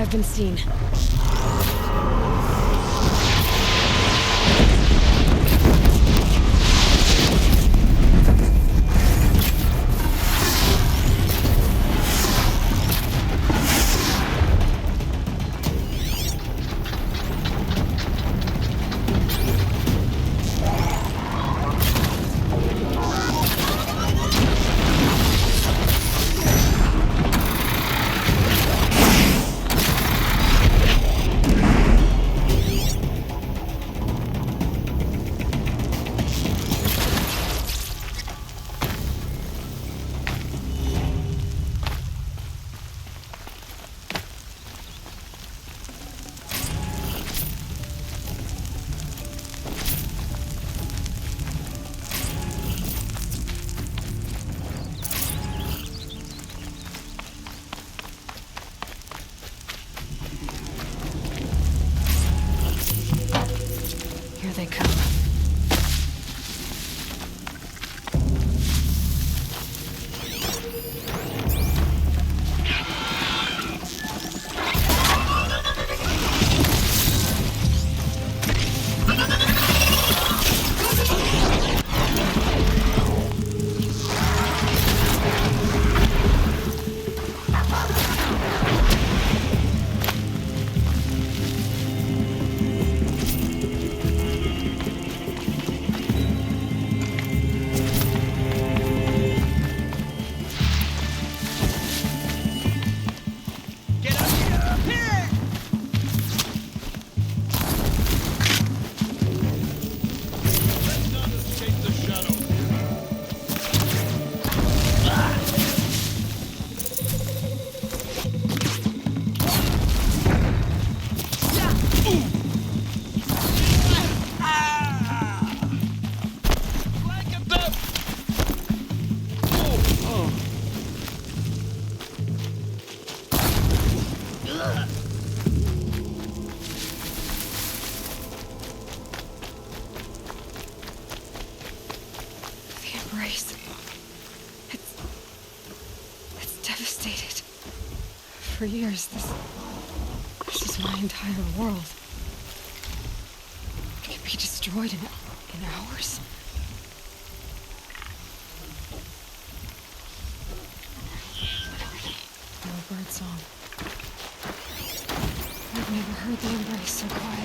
I've been seen. Here they come. It's devastated. For years, this is my entire world. It could be destroyed in hours. No bird song. I've never heard the embrace so quiet.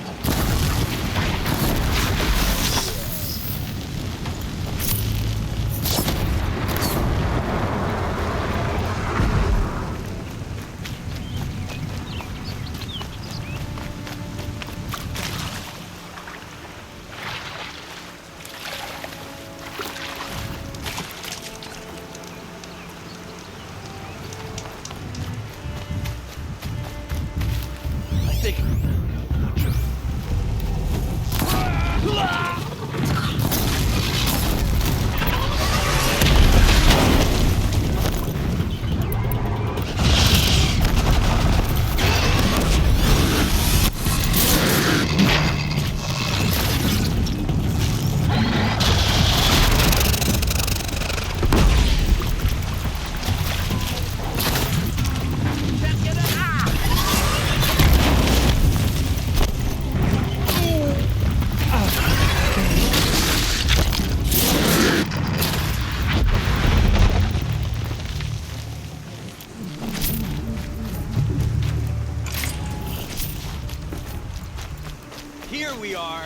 Here we are.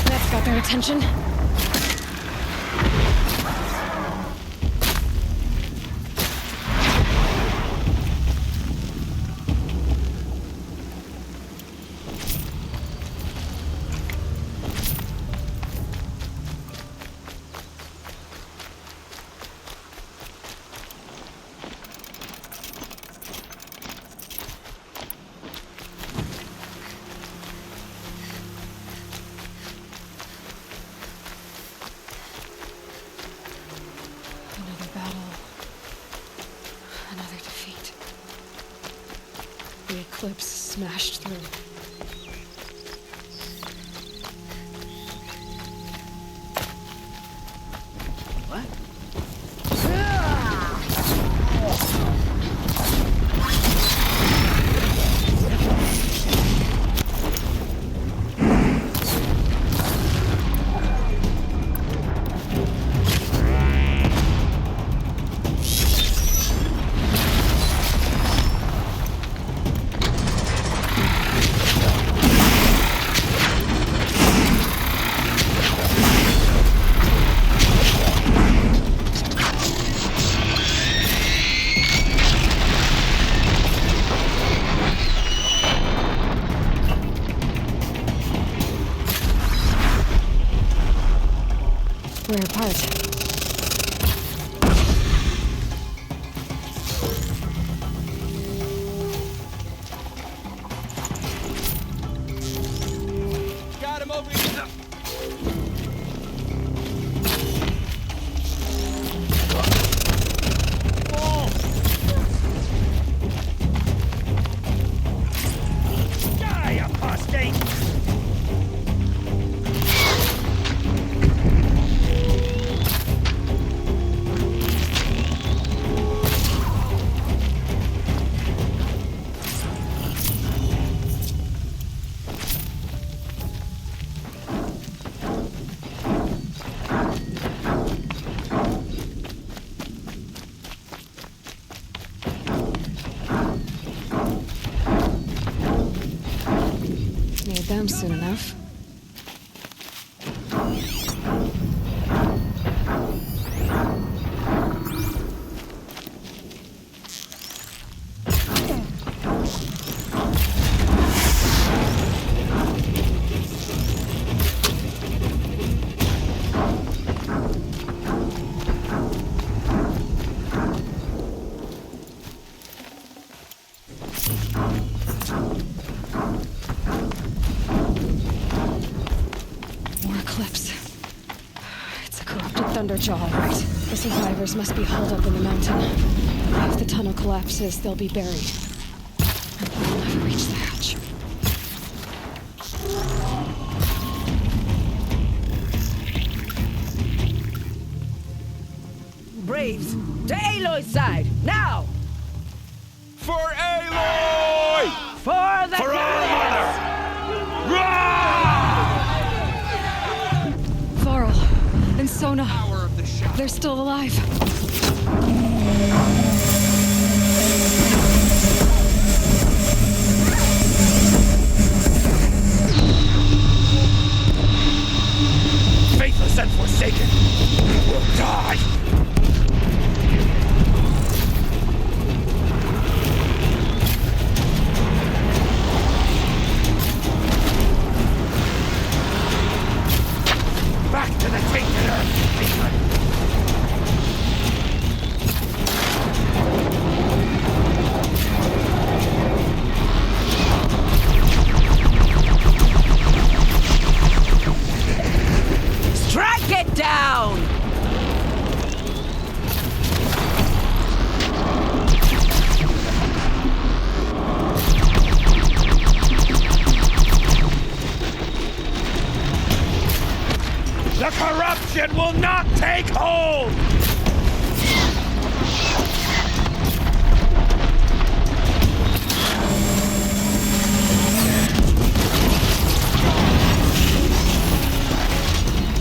That's got their attention. Another battle. Another defeat. The eclipse smashed through. What? down soon enough. Thunderjaw, all right. The survivors must be holed up in the mountain. If the tunnel collapses, they'll be buried. And we'll never reach the hatch. Braves, to Aloy's side, now! For Aloy! For the For our goddess! mother! Varl and Sona. They're still alive. Faithless and forsaken will die! Back to the tainted earth, England! Strike it down! The corruption will not take hold!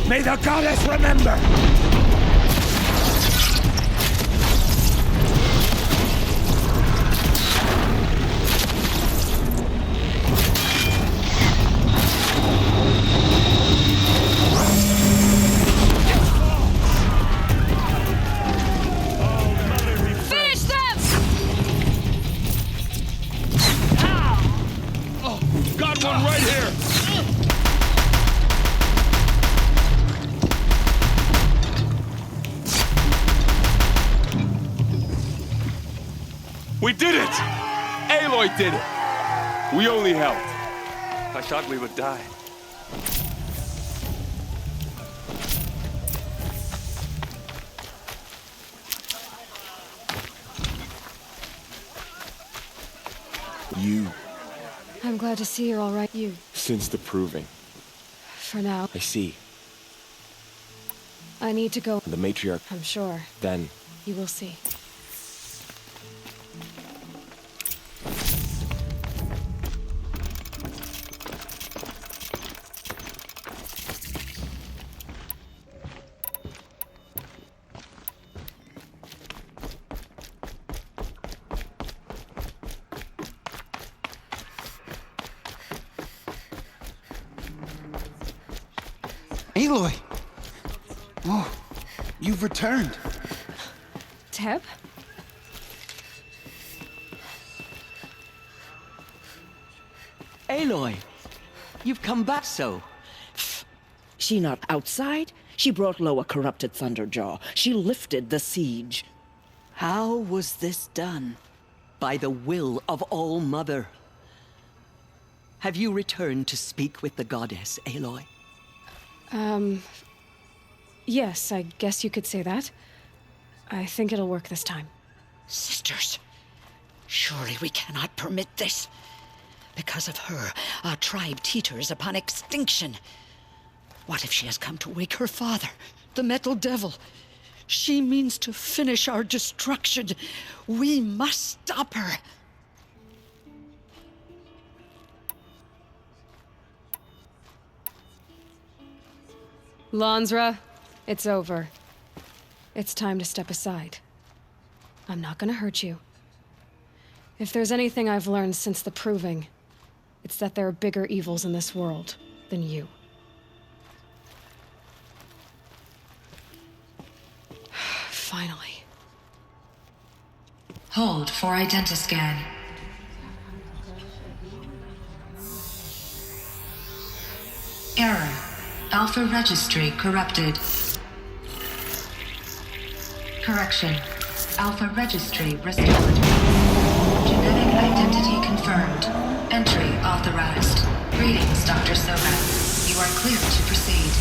May the goddess remember! Finish them! Oh, got one right here! We did it! Aloy did it! We only helped. I thought we would die. You, I'm glad to see you're all right. You, since the proving. for now. I see. I need to go. The matriarch, I'm sure. then. You will see. Aloy! Oh, you've returned. Teb? Aloy, you've come back so. She not outside? She brought low a corrupted Thunderjaw. She lifted the siege. How was this done? By the will of All Mother. Have you returned to speak with the goddess, Aloy? Yes, I guess you could say that. I think it'll work this time. Sisters, surely we cannot permit this. Because of her, our tribe teeters upon extinction. What if she has come to wake her father, the Metal Devil? She means to finish our destruction. We must stop her. Lansra, it's over. It's time to step aside. I'm not gonna hurt you. If there's anything I've learned since the proving, It's that there are bigger evils in this world than you. Finally. Hold for identiscan. Error. Alpha registry corrupted. Correction. Alpha registry restored. Genetic identity confirmed. Entry authorized. Greetings, Dr. Soga. You are clear to proceed.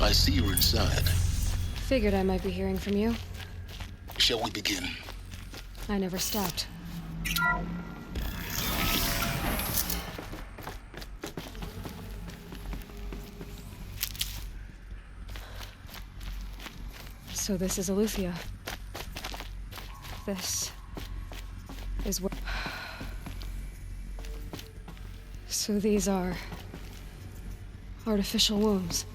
I see you're inside. Figured I might be hearing from you. Shall we begin? I never stopped. So this is Aletheia. This is where... So these are... artificial wombs.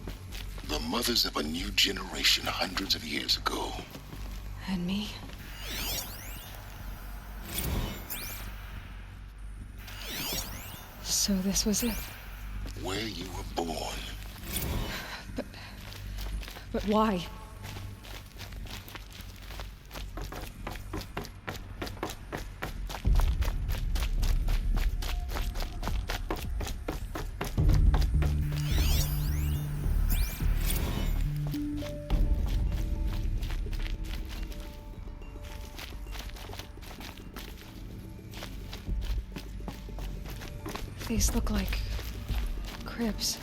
The mothers of a new generation hundreds of years ago. And me? So this was it. Where you were born. But why? These look like cribs.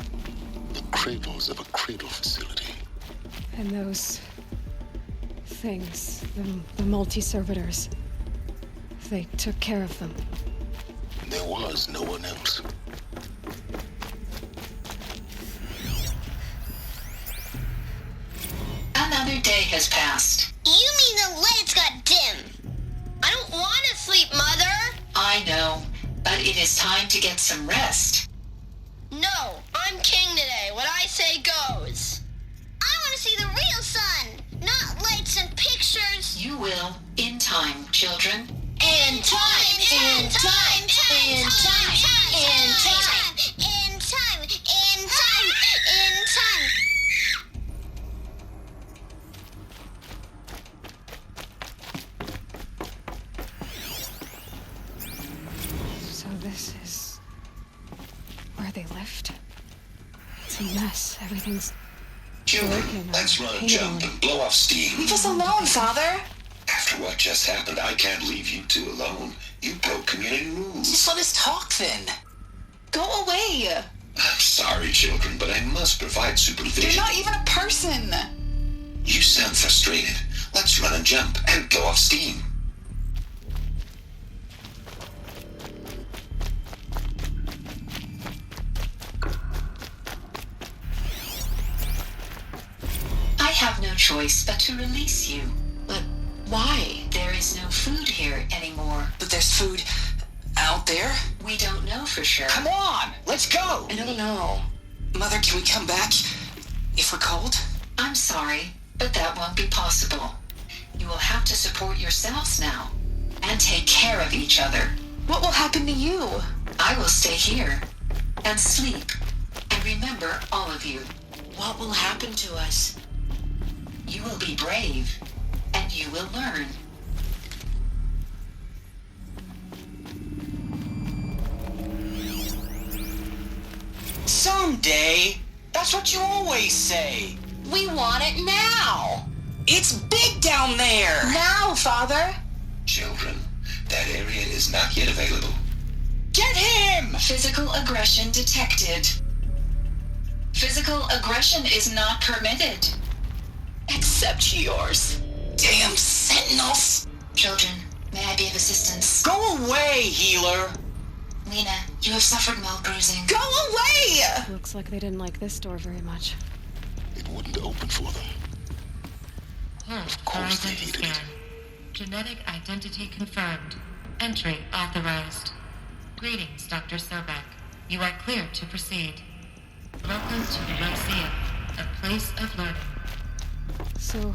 The cradles of a cradle facility. And those things, the multi-servitors, they took care of them. There was no one else. Another day has passed. You mean the lights got dim? I don't want to sleep, Mother! I know, but it is time to get some rest. No, I'm king today. What I say goes. I want to see the real sun, not lights and pictures. You will, in time, children. In time, in time, in time, in time, in time, in time, in time. So this is where they lived? It's a mess. Everything's Children, broken. let's run a painted jump on. and blow off steam. Leave us alone, Father. After what just happened, I can't leave you two alone. You broke community rules. Just let us talk then. Go away. I'm sorry, children, but I must provide supervision. You're not even a person. You sound frustrated. Let's run and jump and blow off steam. I have no choice but to release you. But why? There is no food here anymore. But there's food out there? We don't know for sure. Come on, let's go. I don't know. Mother, can we come back if we're cold? I'm sorry, but that won't be possible. You will have to support yourselves now and take care of each other. What will happen to you? I will stay here and sleep and remember all of you. What will happen to us? You will be brave and you will learn. Someday. That's what you always say. We want it now. It's big down there. Now, Father. Children, that area is not yet available. Get him! Physical aggression detected. Physical aggression is not permitted. Except yours. Damn sentinels! Children, may I be of assistance? Go away, healer! Lena, you have suffered mild bruising. Go away! Looks like they didn't like this door very much. It wouldn't open for them. Of course they hated it. Genetic identity confirmed. Entry authorized. Greetings, Dr. Sobek. You are clear to proceed. Welcome to the Lyceum, a place of learning. So,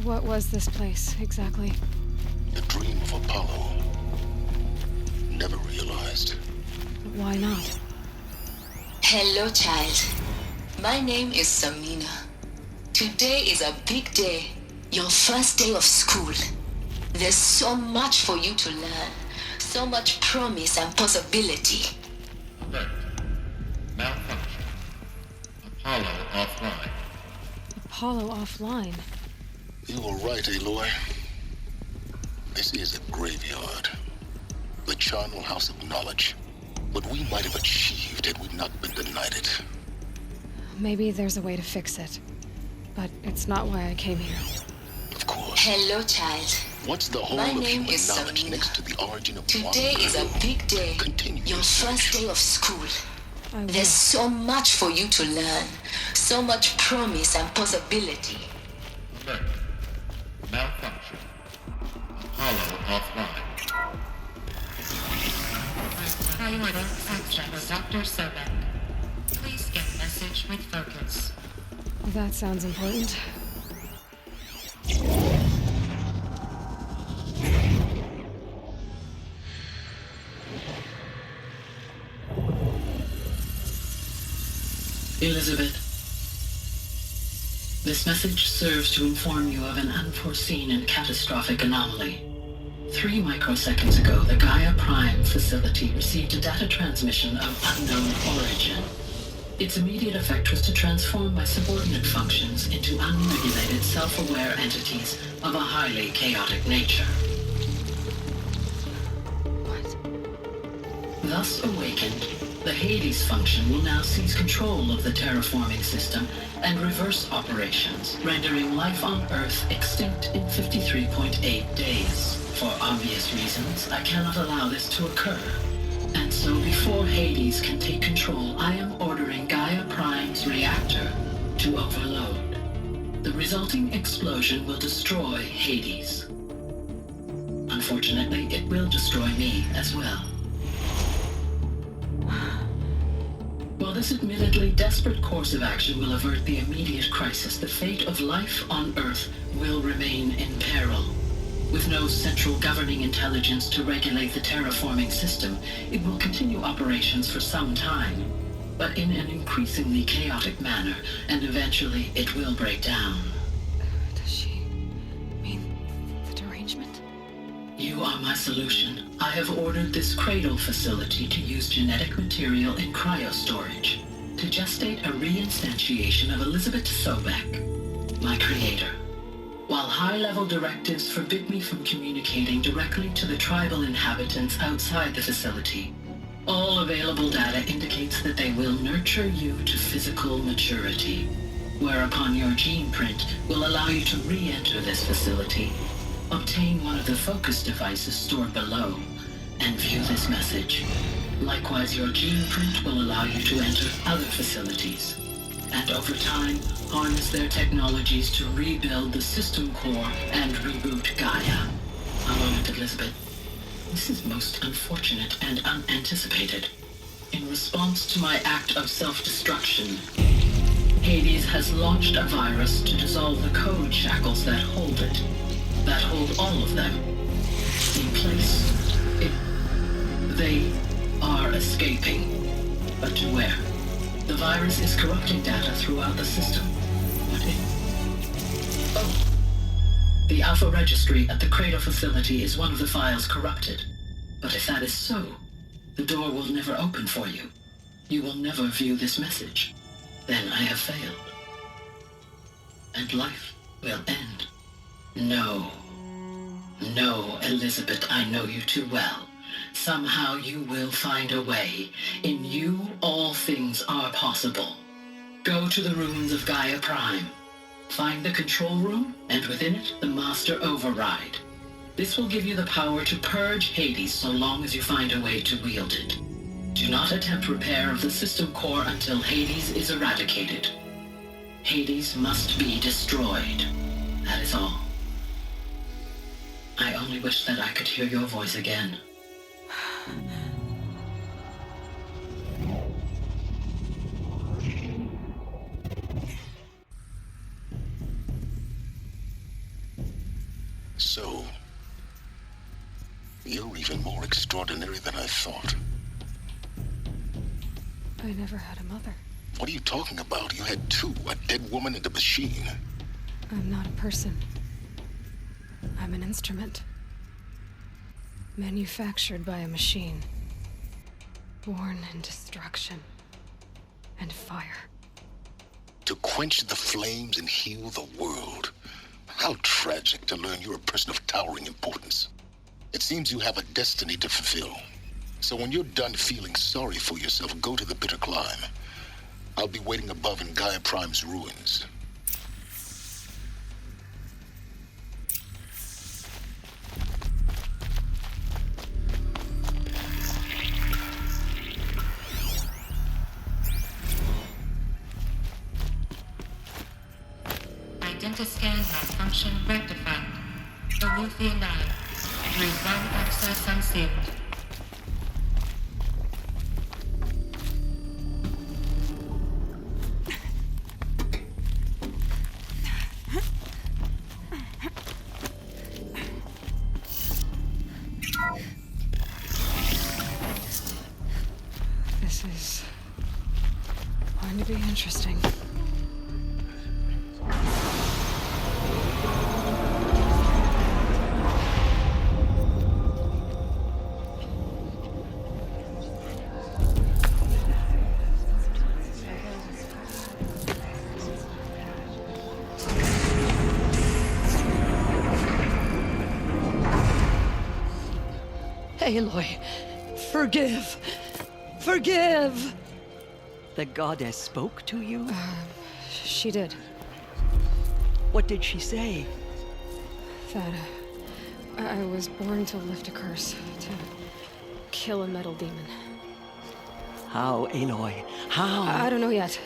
what was this place, exactly? The dream of Apollo. Never realized. But why not? Hello, child. My name is Samina. Today is a big day. Your first day of school. There's so much for you to learn. So much promise and possibility. Alert. Malfunction. Apollo offline. Apollo offline. You were right, Aloy. This is a graveyard. The charnel house of knowledge. What we might have achieved had we not been denied it. Maybe there's a way to fix it. But it's not why I came here. Of course. Hello, child. What's the whole My of name human is knowledge Samina. next to the origin of Today is a big day. Continue Your your first search. day of school. I will. There's so much for you to learn. So much promise and possibility. Alert. Malfunction. Apollo offline. Priority access, Dr. Sobek. Please get message with focus. That sounds important. Elizabeth, this message serves to inform you of an unforeseen and catastrophic anomaly. 3 microseconds ago, the GAIA Prime facility received a data transmission of unknown origin. Its immediate effect was to transform my subordinate functions into unregulated, self-aware entities of a highly chaotic nature. What? Thus awakened, the Hades function will now seize control of the terraforming system and reverse operations, rendering life on Earth extinct in 53.8 days. For obvious reasons, I cannot allow this to occur. And so before Hades can take control, I am ordering GAIA Prime's reactor to overload. The resulting explosion will destroy Hades. Unfortunately, it will destroy me as well. While this admittedly desperate course of action will avert the immediate crisis, the fate of life on Earth will remain in peril. With no central governing intelligence to regulate the terraforming system, it will continue operations for some time, but in an increasingly chaotic manner, and eventually it will break down. Does she mean the derangement? You are my solution. I have ordered this cradle facility to use genetic material in cryostorage to gestate a reinstantiation of Elizabeth Sobek, my creator. While high-level directives forbid me from communicating directly to the tribal inhabitants outside the facility, all available data indicates that they will nurture you to physical maturity, whereupon your gene print will allow you to re-enter this facility, obtain one of the focus devices stored below, and view this message. Likewise, your gene print will allow you to enter other facilities, and over time, harness their technologies to rebuild the system core and reboot Gaia. A moment, Elizabeth. This is most unfortunate and unanticipated. In response to my act of self-destruction, Hades has launched a virus to dissolve the code shackles that hold it, that hold all of them, in place. They are escaping, but to where? The virus is corrupting data throughout the system. What if... Oh! The Alpha Registry at the Cradle facility is one of the files corrupted. But if that is so, the door will never open for you. You will never view this message. Then I have failed. And life will end. No. No, Elizabeth, I know you too well. Somehow you will find a way. In you, all things are possible. Go to the ruins of Gaia Prime. Find the control room, and within it, the Master Override. This will give you the power to purge Hades so long as you find a way to wield it. Do not attempt repair of the system core until Hades is eradicated. Hades must be destroyed. That is all. I only wish that I could hear your voice again. So, you're even more extraordinary than I thought. I never had a mother. What are you talking about? You had two, a dead woman and a machine. I'm not a person. I'm an instrument. Manufactured by a machine. Born in destruction and fire. To quench the flames and heal the world. How tragic to learn you're a person of towering importance. It seems you have a destiny to fulfill. So when you're done feeling sorry for yourself, go to the bitter climb. I'll be waiting above in Gaia Prime's ruins. Identiscan malfunction rectified. Aletheia 9. Route 1 access unsealed. This is going to be interesting. Aloy, forgive. Forgive! The goddess spoke to you? She did. What did she say? That I was born to lift a curse, to kill a metal demon. How, Aloy? How? I don't know yet.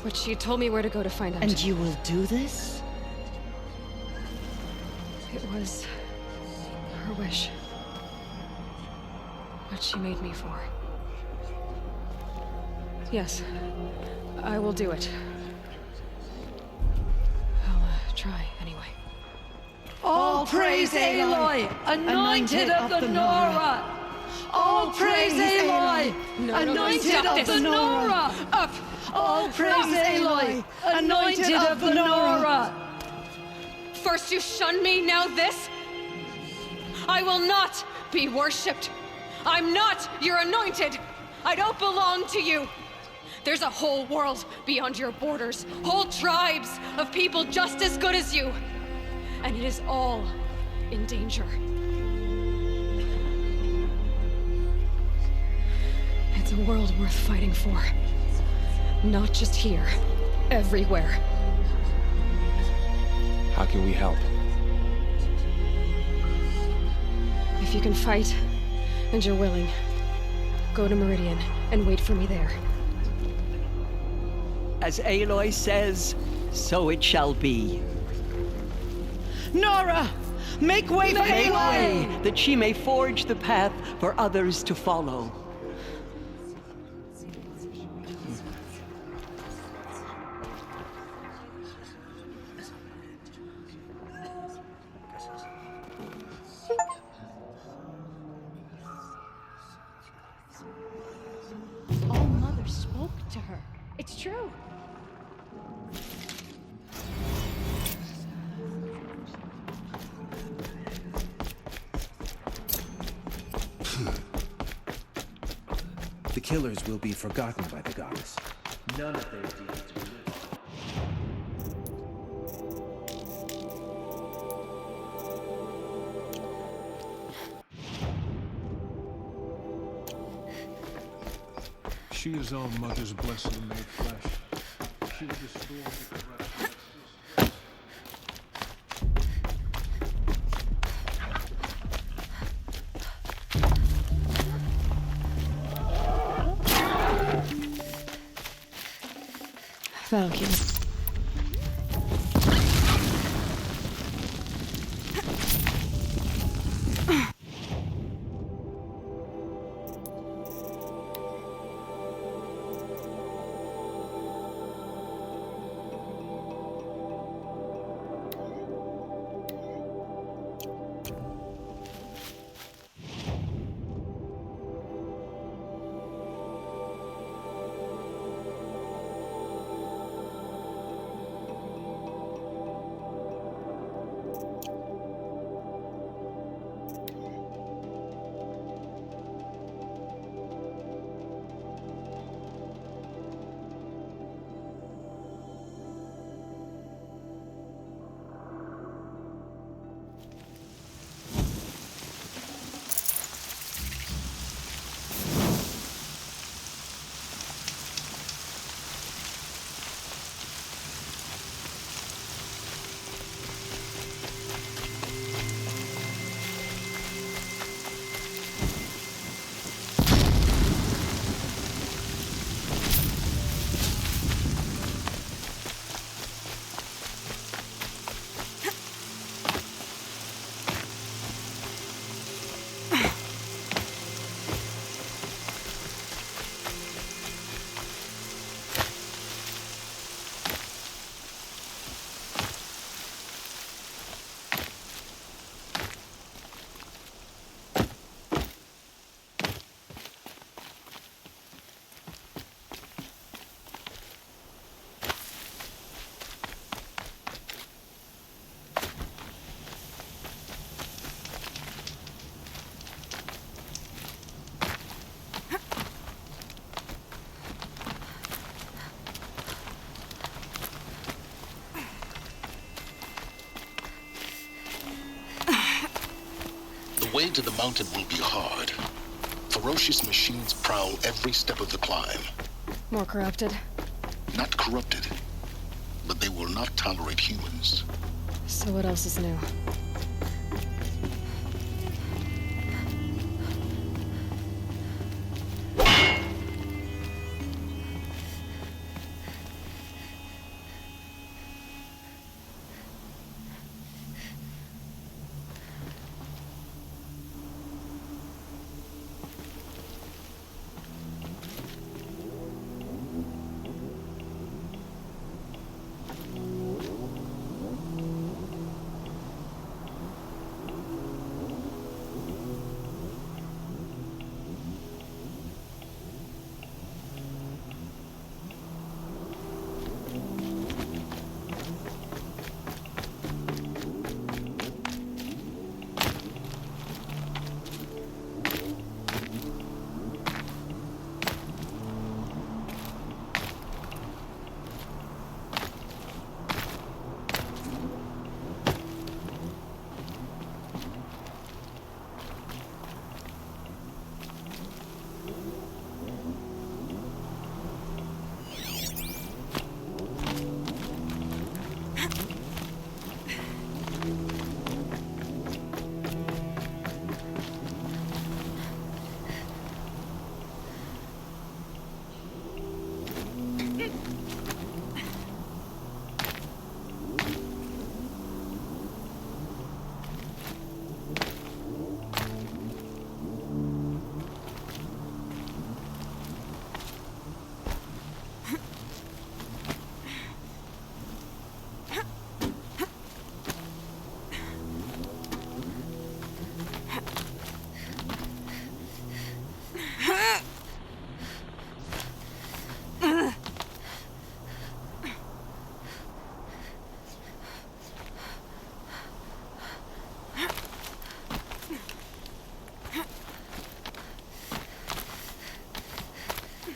But she told me where to go to find out. And you will do this? It was her wish. What she made me for. Yes, I will do it. I'll try anyway. All praise Aloy, anointed of the Nora! All praise Aloy, anointed of the Nora! Up! All praise Aloy, anointed of the Nora! First you shun me, now this? I will not be worshipped. I'm not your anointed. I don't belong to you. There's a whole world beyond your borders, whole tribes of people just as good as you. And it is all in danger. It's a world worth fighting for. Not just here, everywhere. How can we help? If you can fight, and you're willing, go to Meridian and wait for me there. As Aloy says, so it shall be. Nora! Make way for Aloy, that she may forge the path for others to follow. All Mother spoke to her. It's true. The killers will be forgotten by the goddess. None of their deeds will live. She is our mother's blessing made flesh. She will destroy the corruption. Thank you. The way to the mountain will be hard. Ferocious machines prowl every step of the climb. More corrupted? Not corrupted, but they will not tolerate humans. So what else is new?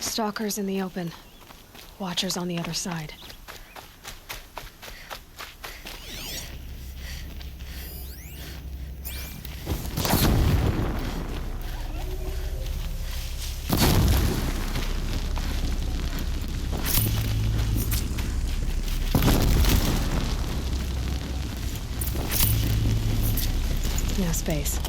Stalkers in the open. Watchers on the other side. No space.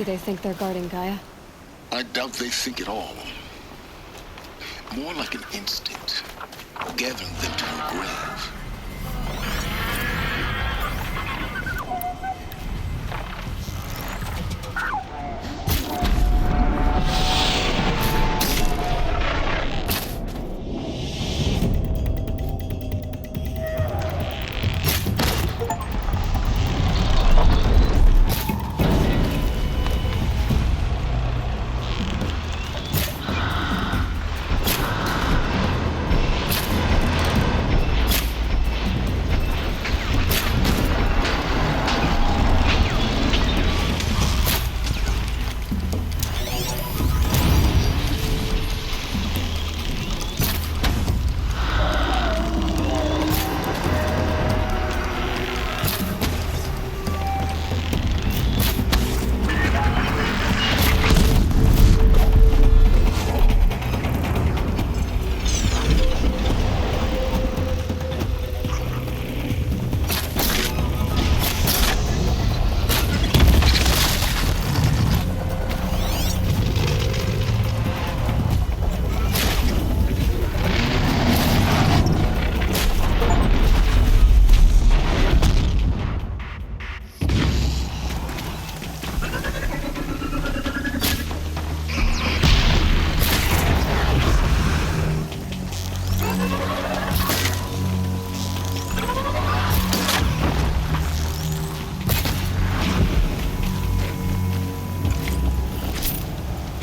Do they think they're guarding Gaia? I doubt they think at all. More like an instinct, gathering them to her grave.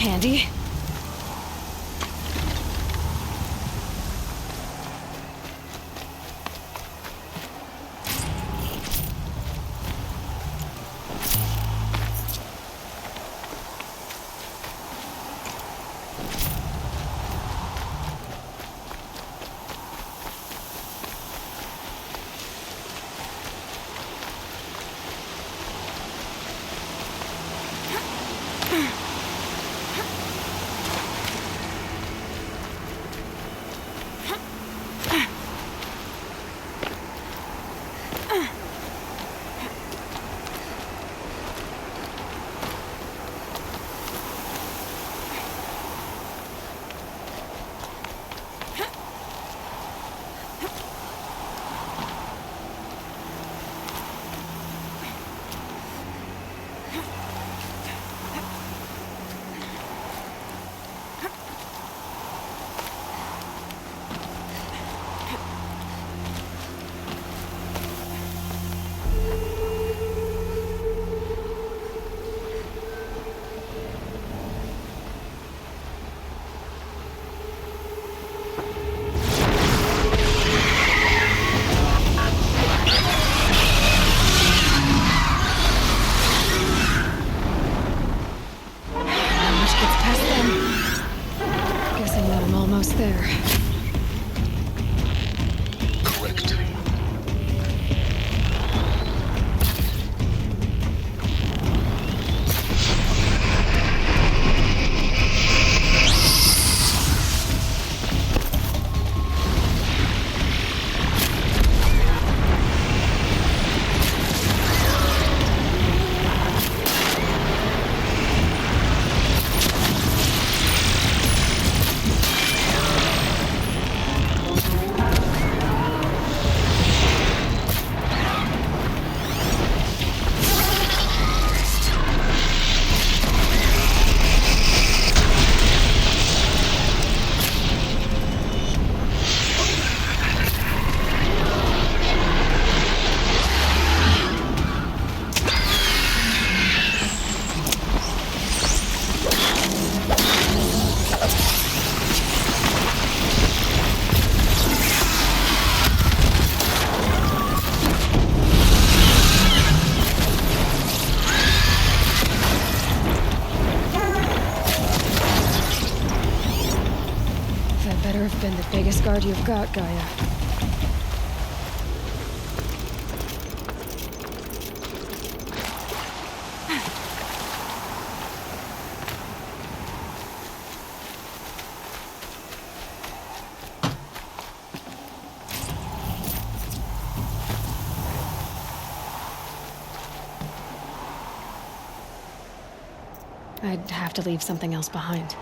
handy. There. Correct. Been the biggest guard you've got, Gaia. I'd have to leave something else behind.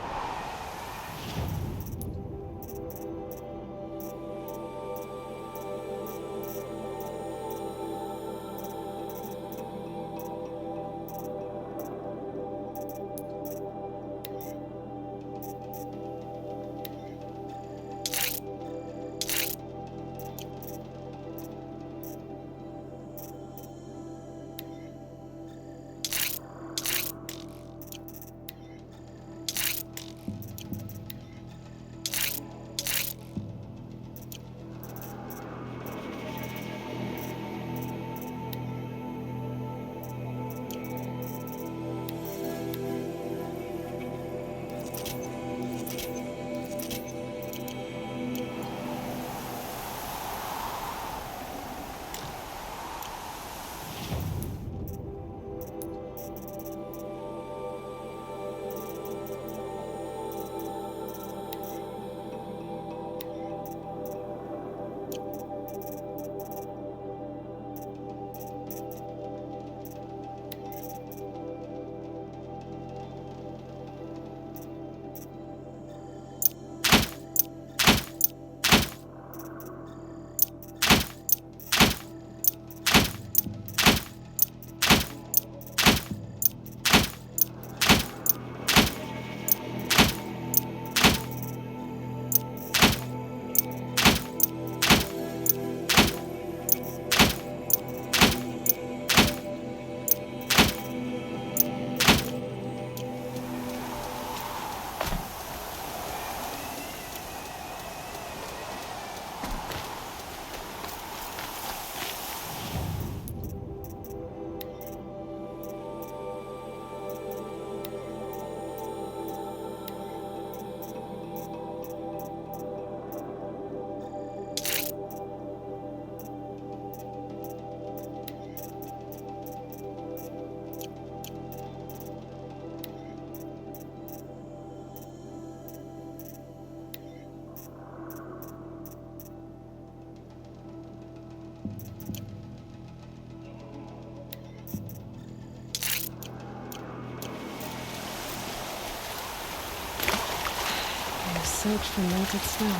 soaked from melted snow.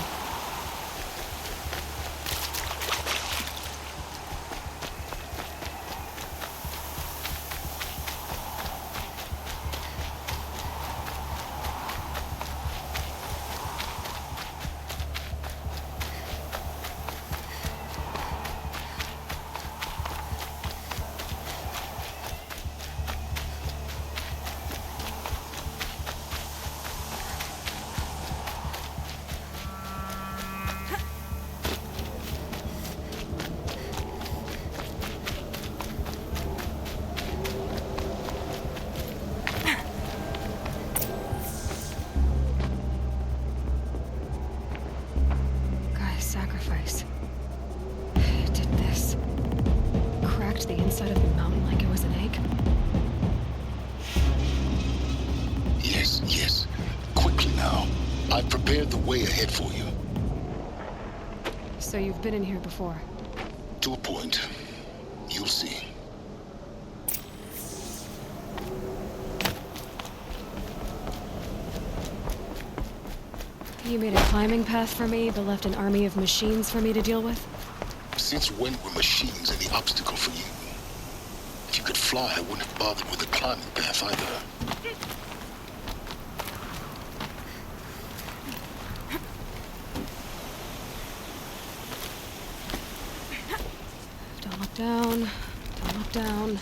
Sacrifice. It did this. Cracked the inside of the mountain like it was an egg. Yes, yes. Quickly now. I've prepared the way ahead for you. So you've been in here before? To a point. You'll see. You made a climbing path for me, but left an army of machines for me to deal with? Since when were machines any obstacle for you? If you could fly, I wouldn't have bothered with the climbing path either. Don't look down. Don't look down.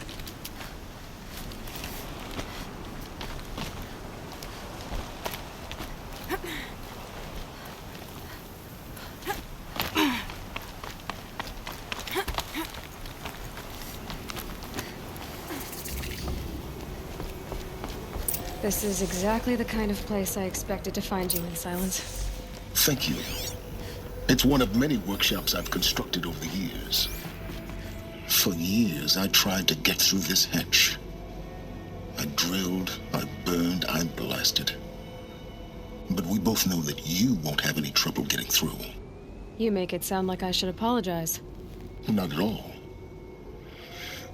This is exactly the kind of place I expected to find you in, Silence. Thank you. It's one of many workshops I've constructed over the years. For years, I tried to get through this hatch. I drilled, I burned, I blasted. But we both know that you won't have any trouble getting through. You make it sound like I should apologize. Not at all.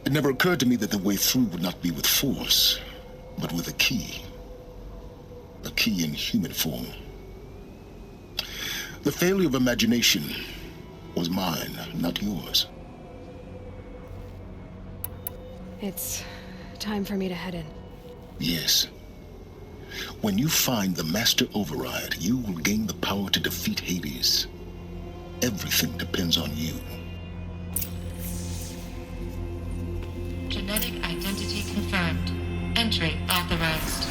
It never occurred to me that the way through would not be with force, but with a key. A key in human form. The failure of imagination was mine, not yours. It's time for me to head in. Yes. When you find the Master Override, you will gain the power to defeat Hades. Everything depends on you. Genetic identity confirmed. Entry authorized.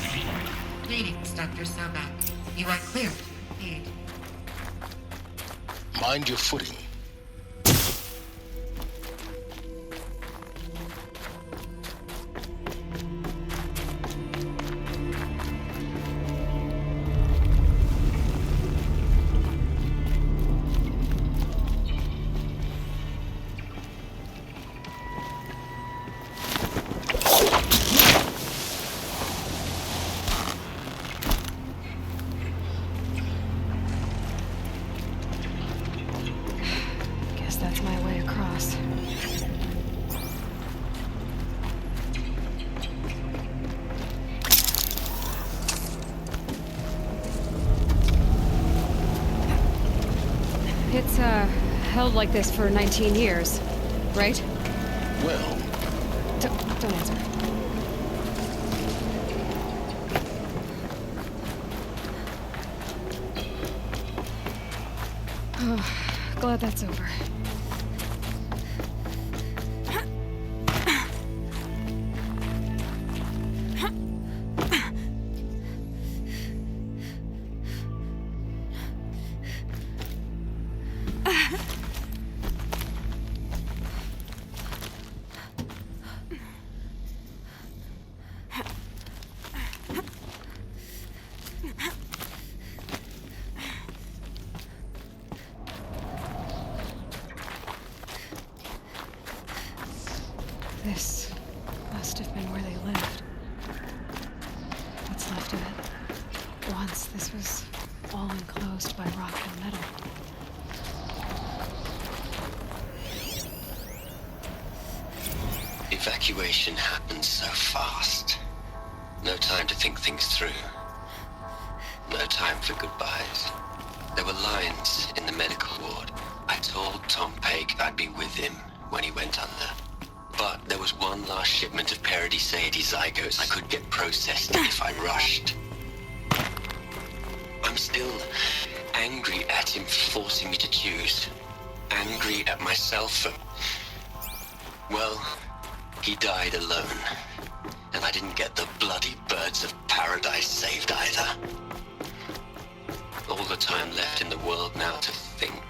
Greetings, Dr. Sobak. You are clear to proceed. Mind your footing. That's my way across. It's, held like this for 19 years, right? Well... Don't answer. Oh, glad that's over. This must have been where they lived. What's left of it. Once this was all enclosed by rock and metal. Evacuation happened so fast. No time to think things through. No time for goodbyes. There were lines in the medical ward. I told Tom Pake I'd be with him when he went under. But there was one last shipment of Paradiseidae zygotes I could get processed if I rushed. I'm still angry at him for forcing me to choose. Angry at myself for... Well, he died alone. And I didn't get the bloody birds of paradise saved either. All the time left in the world now to think.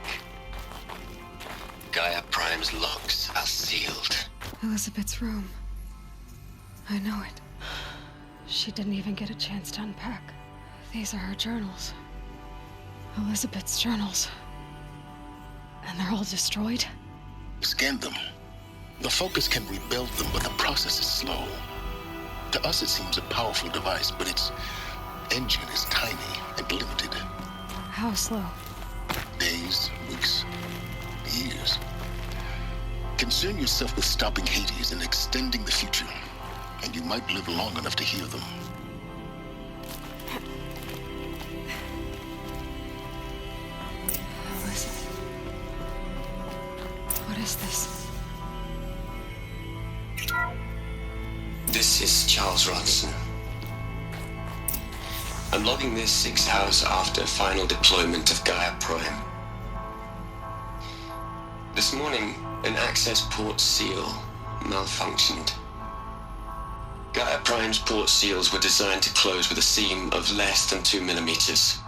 Gaia Prime's locks are sealed. Elizabeth's room. I know it. She didn't even get a chance to unpack. These are her journals. Elizabeth's journals. And they're all destroyed? Scan them. The Focus can rebuild them, but the process is slow. To us, it seems a powerful device, but its engine is tiny and limited. How slow? Days, weeks, years. Concern yourself with stopping Hades and extending the future, and you might live long enough to hear them. What is this? This is Charles Ronson. I'm logging this 6 hours after final deployment of Gaia Prime. This morning, an access port seal malfunctioned. Gaia Prime's port seals were designed to close with a seam of less than 2 millimeters.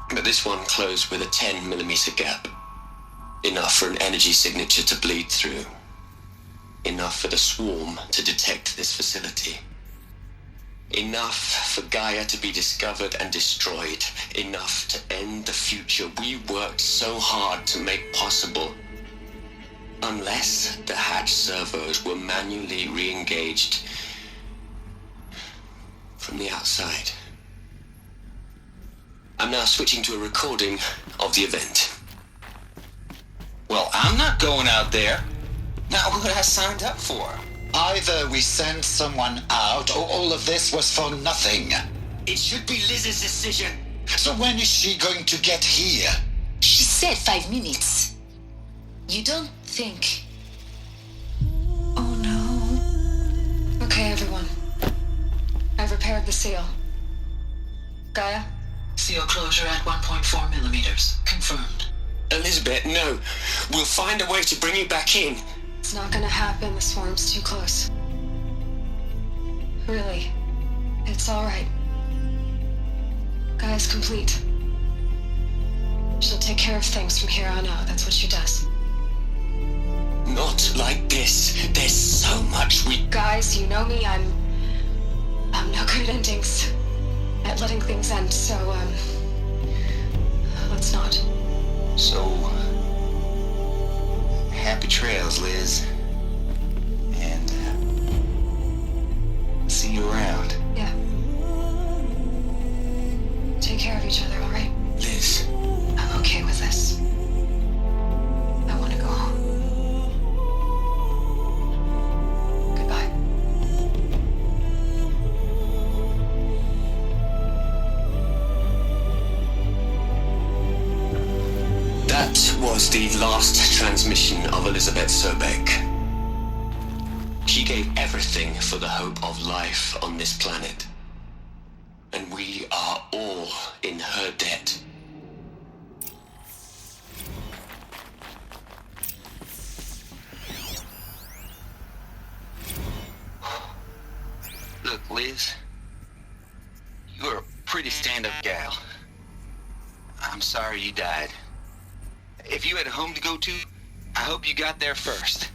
But this one closed with a 10 millimeter gap. Enough for an energy signature to bleed through. Enough for the swarm to detect this facility. Enough for Gaia to be discovered and destroyed. Enough to end the future we worked so hard to make possible. Unless the hatch servos were manually re-engaged from the outside. I'm now switching to a recording of the event. Well, I'm not going out there. Not what I signed up for. Either we send someone out, or all of this was for nothing. It should be Liz's decision. So when is she going to get here? She said 5 minutes. You don't think... Oh no. Okay, everyone. I've repaired the seal. Gaia? Seal closure at 1.4 millimeters. Confirmed. Elizabeth, no. We'll find a way to bring you back in. It's not gonna happen. The swarm's too close. Really. It's alright. Gaia's complete. She'll take care of things from here on out. That's what she does. Not like this. There's so much we... Guys, you know me. I'm no good at endings. At letting things end, so, let's not. So... happy trails, Liz. And, see you around. Yeah. Take care of each other, alright? Liz. I'm okay with this. I want to go home. Goodbye. That was the last transmission of Elizabeth Sobek. She gave everything for the hope of life on this planet. And we are all in her debt. Look, Liz. You're a pretty stand-up gal. I'm sorry you died. If you had a home to go to, I hope you got there first.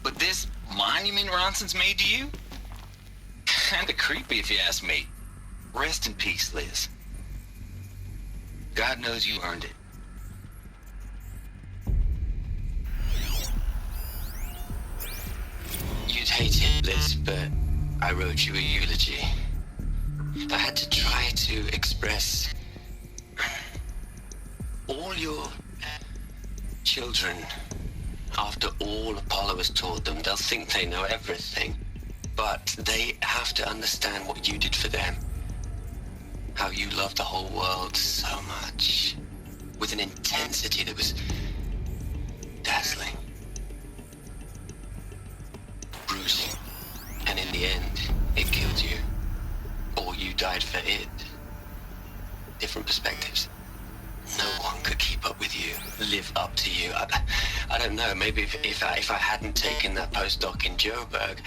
But this monument Ronson's made to you? Kinda creepy if you ask me. Rest in peace, Liz. God knows you earned it. You'd hate it, Liz, but I wrote you a eulogy. I had to try to express all your children. After all Apollo has taught them, they'll think they know everything. But they have to understand what you did for them. How you loved the whole world so much. with an intensity that was dazzling, bruising, and in the end, it killed you. Or you died for it. Different perspectives. No one could keep up with you, live up to you. I don't know, maybe if I hadn't taken that postdoc in Joburg.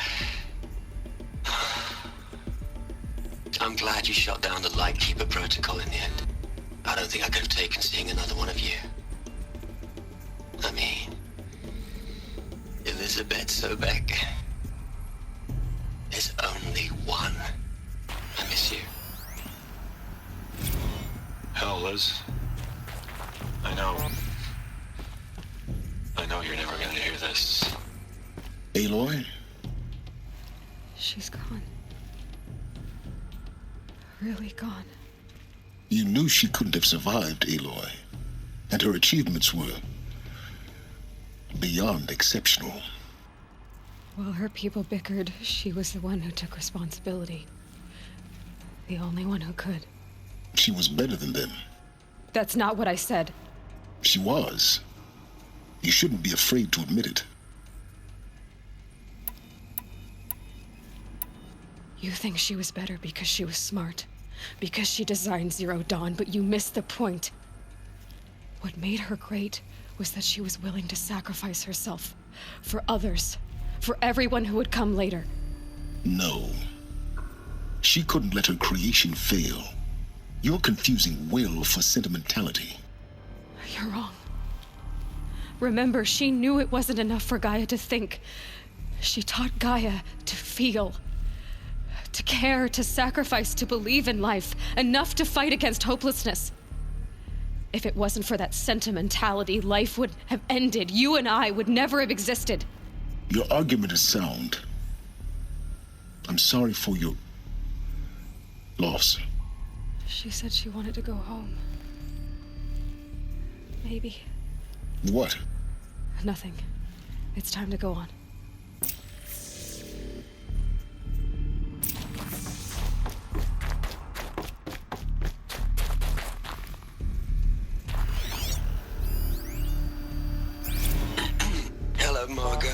I'm glad you shot down the Lightkeeper protocol in the end. I don't think I could have taken seeing another one of you. I mean, Elizabeth Sobek. There's only one. I miss you. Hell, Liz. I know you're never gonna hear this. Aloy? She's gone. Really gone. You knew she couldn't have survived, Aloy. And her achievements were beyond exceptional. While her people bickered, she was the one who took responsibility. The only one who could. She was better than them. That's not what I said. She was. You shouldn't be afraid to admit it. You think she was better because she was smart, because she designed Zero Dawn, but you missed the point. What made her great was that she was willing to sacrifice herself for others, for everyone who would come later. No. She couldn't let her creation fail. You're confusing will for sentimentality. You're wrong. Remember, she knew it wasn't enough for Gaia to think. She taught Gaia to feel. To care, to sacrifice, to believe in life. Enough to fight against hopelessness. If it wasn't for that sentimentality, life would have ended. You and I would never have existed. Your argument is sound. I'm sorry for your loss. She said she wanted to go home. Maybe. What? Nothing. It's time to go on. Hello, Margot.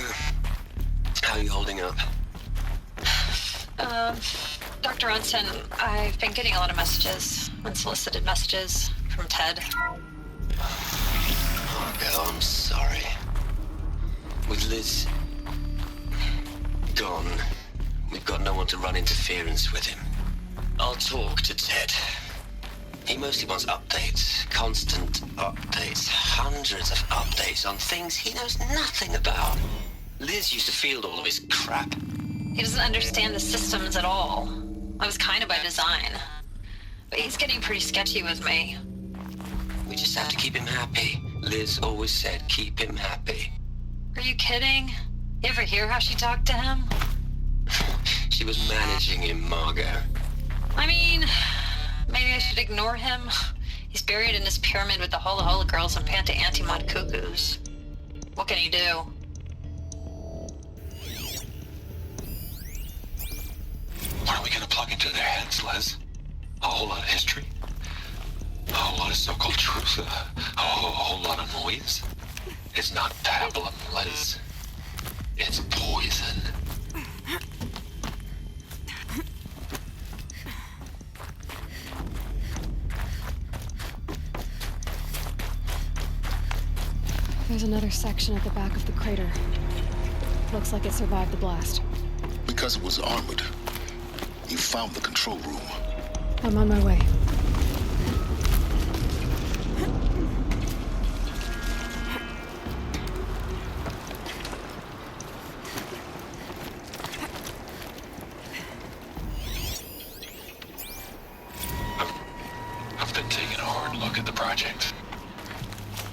How are you holding up? Dr. Unson, I've been getting a lot of messages, unsolicited messages from Ted. Margot, I'm sorry. With Liz gone, we've got no one to run interference with him. I'll talk to Ted. He mostly wants updates, constant updates, hundreds of updates on things he knows nothing about. Liz used to field all of his crap. He doesn't understand the systems at all. I was kind of by design. But he's getting pretty sketchy with me. We just have to keep him happy. Liz always said keep him happy. Are you kidding? You ever hear how she talked to him? She was managing him, Margot. I mean, maybe I should ignore him. He's buried in his pyramid with the Hola Hola girls and Panta Antimod cuckoos. What can he do? What are we gonna plug into their heads, Les? A whole lot of history? A whole lot of so-called truth? A whole lot of noise? It's not pablum, Les. It's poison. There's another section at the back of the crater. Looks like it survived the blast. Because it was armored. You found the control room. I'm on my way. I've been taking a hard look at the project.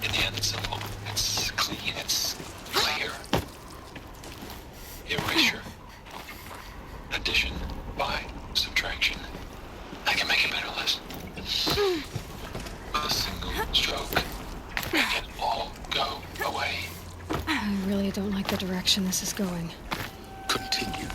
In the end, it's simple. It's clean. It's clear. Erasure. Addition. By subtraction. I can make it better, Liz. With a single stroke, make it all go away. I really don't like the direction this is going. Continue.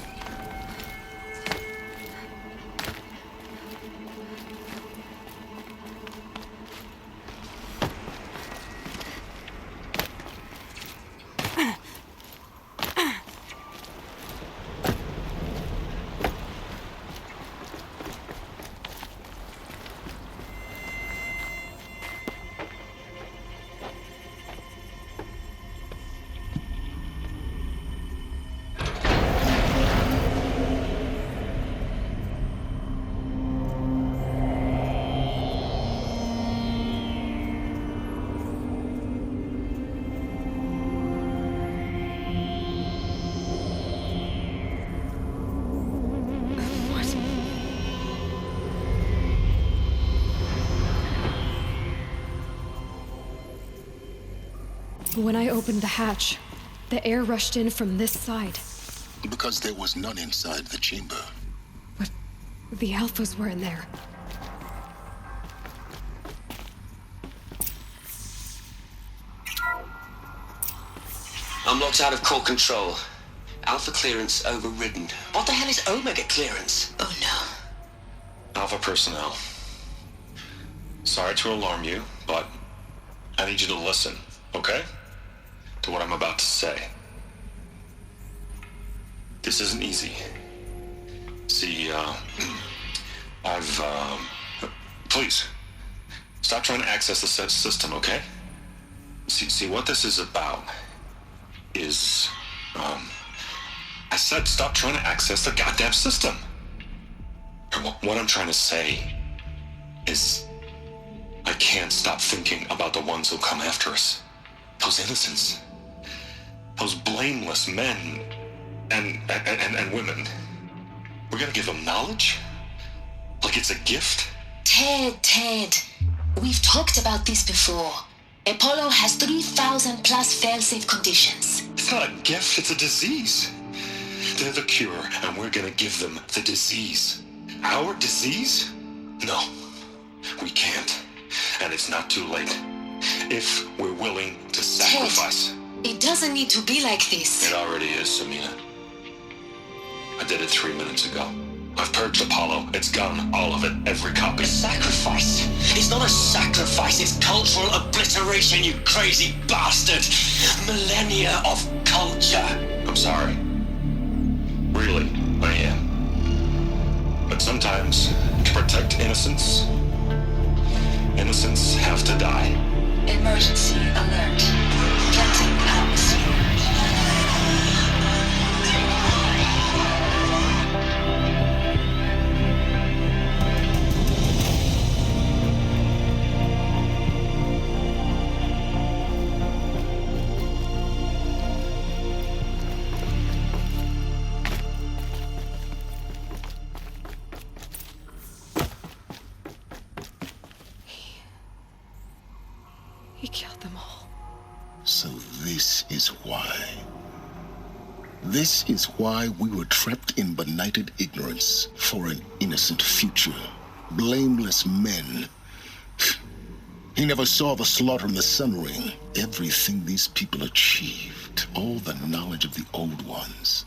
When I opened the hatch, the air rushed in from this side. Because there was none inside the chamber. But the Alphas were in there. I'm locked out of core control. Alpha clearance overridden. What the hell is Omega clearance? Oh no. Alpha personnel. Sorry to alarm you, but I need you to listen, okay? To what I'm about to say. This isn't easy. See, please, stop trying to access the system, okay? See, what this is about is, I said stop trying to access the goddamn system. And what I'm trying to say is, I can't stop thinking about the ones who'll come after us. Those innocents. Those blameless men and women. We're gonna give them knowledge? Like it's a gift? Ted. We've talked about this before. Apollo has 3,000 plus fail-safe conditions. It's not a gift, it's a disease. They're the cure, and we're gonna give them the disease. Our disease? No, we can't. And it's not too late. If we're willing to sacrifice. Ted, it doesn't need to be like this. It already is, Samina. I did it 3 minutes ago. I've purged Apollo. It's gone. All of it. Every copy. A sacrifice? It's not a sacrifice. It's cultural obliteration, you crazy bastard. Millennia of culture. I'm sorry. Really, I am. But sometimes, to protect innocence have to die. Emergency alert. Planting atmosphere. He killed them all. So this is why. This is why we were trapped in benighted ignorance for an innocent future. Blameless men. He never saw the slaughter in the Sun Ring. Everything these people achieved, all the knowledge of the old ones,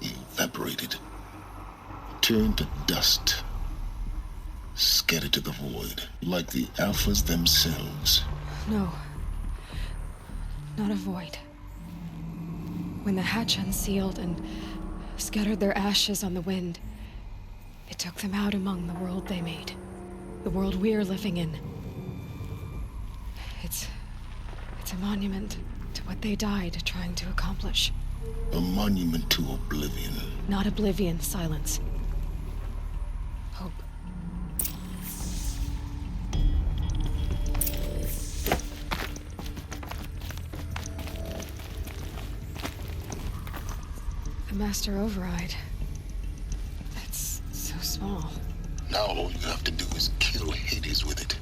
evaporated, turned to dust, scattered to the void, like the Alphas themselves. No. Not a void. When the hatch unsealed and scattered their ashes on the wind, it took them out among the world they made. The world we're living in. It's a monument to what they died trying to accomplish. A monument to oblivion. Not oblivion, silence. Hope. The Master Override. That's so small. Now all you have to do is kill Hades with it.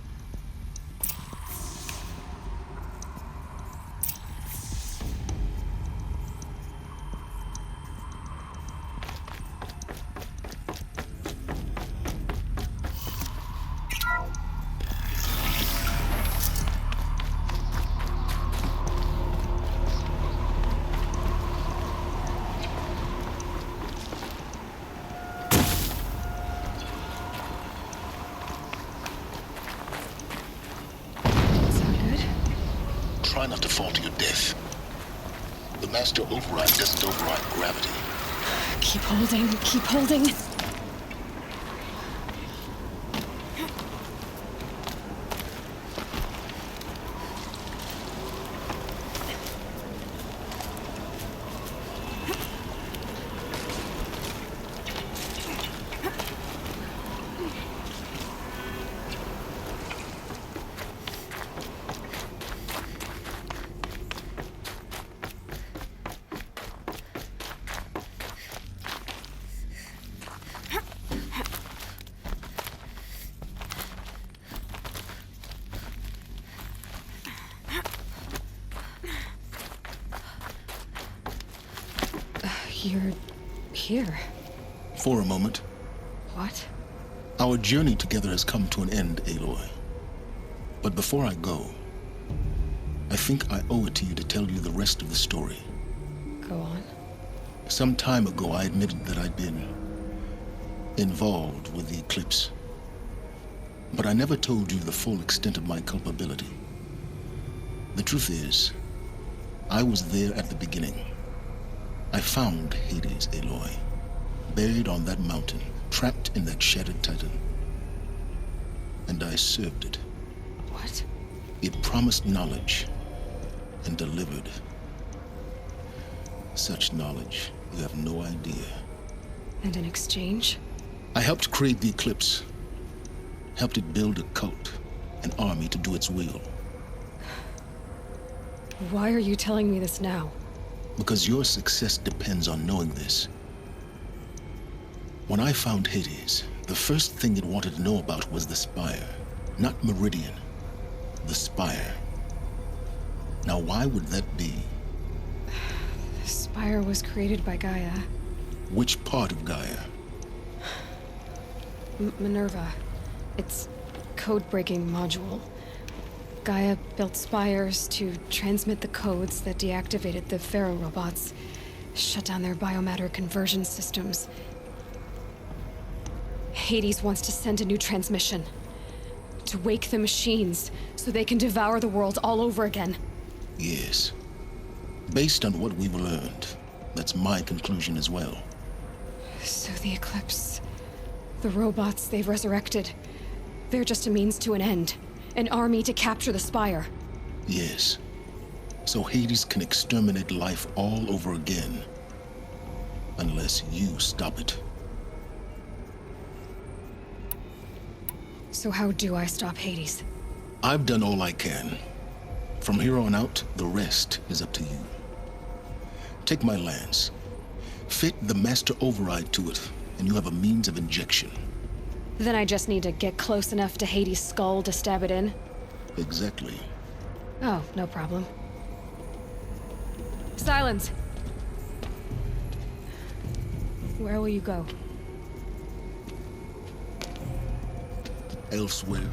Try not to fall to your death. The Master Override doesn't override gravity. Keep holding, keep holding. You're here. For a moment. What? Our journey together has come to an end, Aloy. But before I go, I think I owe it to you to tell you the rest of the story. Go on. Some time ago, I admitted that I'd been involved with the eclipse. But I never told you the full extent of my culpability. The truth is, I was there at the beginning. I found Hades, Aloy, buried on that mountain, trapped in that shattered titan. And I served it. What? It promised knowledge and delivered. Such knowledge, you have no idea. And in exchange? I helped create the eclipse. Helped it build a cult, an army to do its will. Why are you telling me this now? Because your success depends on knowing this. When I found Hades, the first thing it wanted to know about was the Spire. Not Meridian. The Spire. Now, why would that be? The Spire was created by Gaia. Which part of Gaia? Minerva. Its code-breaking module. Gaia built spires to transmit the codes that deactivated the Pharaoh robots, shut down their biomatter conversion systems. Hades wants to send a new transmission. To wake the machines, so they can devour the world all over again. Yes. Based on what we've learned, that's my conclusion as well. So the Eclipse, the robots they've resurrected, they're just a means to an end. An army to capture the Spire. Yes. So Hades can exterminate life all over again. Unless you stop it. So how do I stop Hades? I've done all I can. From here on out, the rest is up to you. Take my lance. Fit the master override to it, and you have a means of injection. Then I just need to get close enough to Hades' skull to stab it in? Exactly. Oh, no problem. Silence! Where will you go? Elsewhere.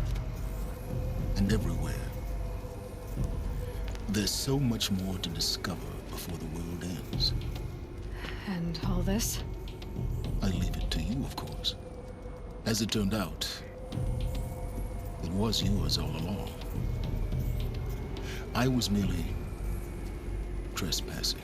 And everywhere. There's so much more to discover before the world ends. And all this? I leave it to you, of course. As it turned out, it was yours all along. I was merely trespassing.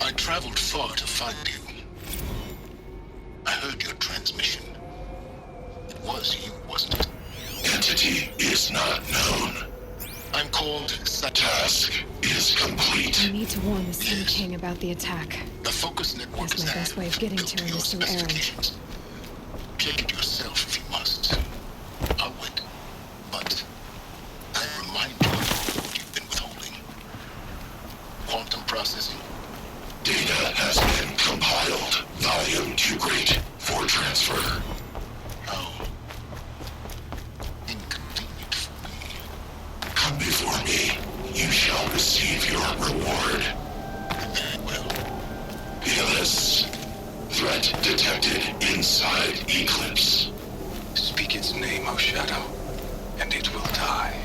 I traveled far to find you. I heard your transmission. It was you, wasn't it? Entity is not known. I'm called Task is complete. I need to warn the Sun King about the attack. The focus network That's my best way of getting to him is through Aaron. Check it yourself if you must. I'll wait. But I remind you of what you've been withholding. Quantum processing. Data has been compiled. Volume too great for transfer. How inconvenient for me. Come before me. You shall receive your reward. Very well. Yes. Threat detected inside Eclipse. Speak its name, O Shadow, and it will die.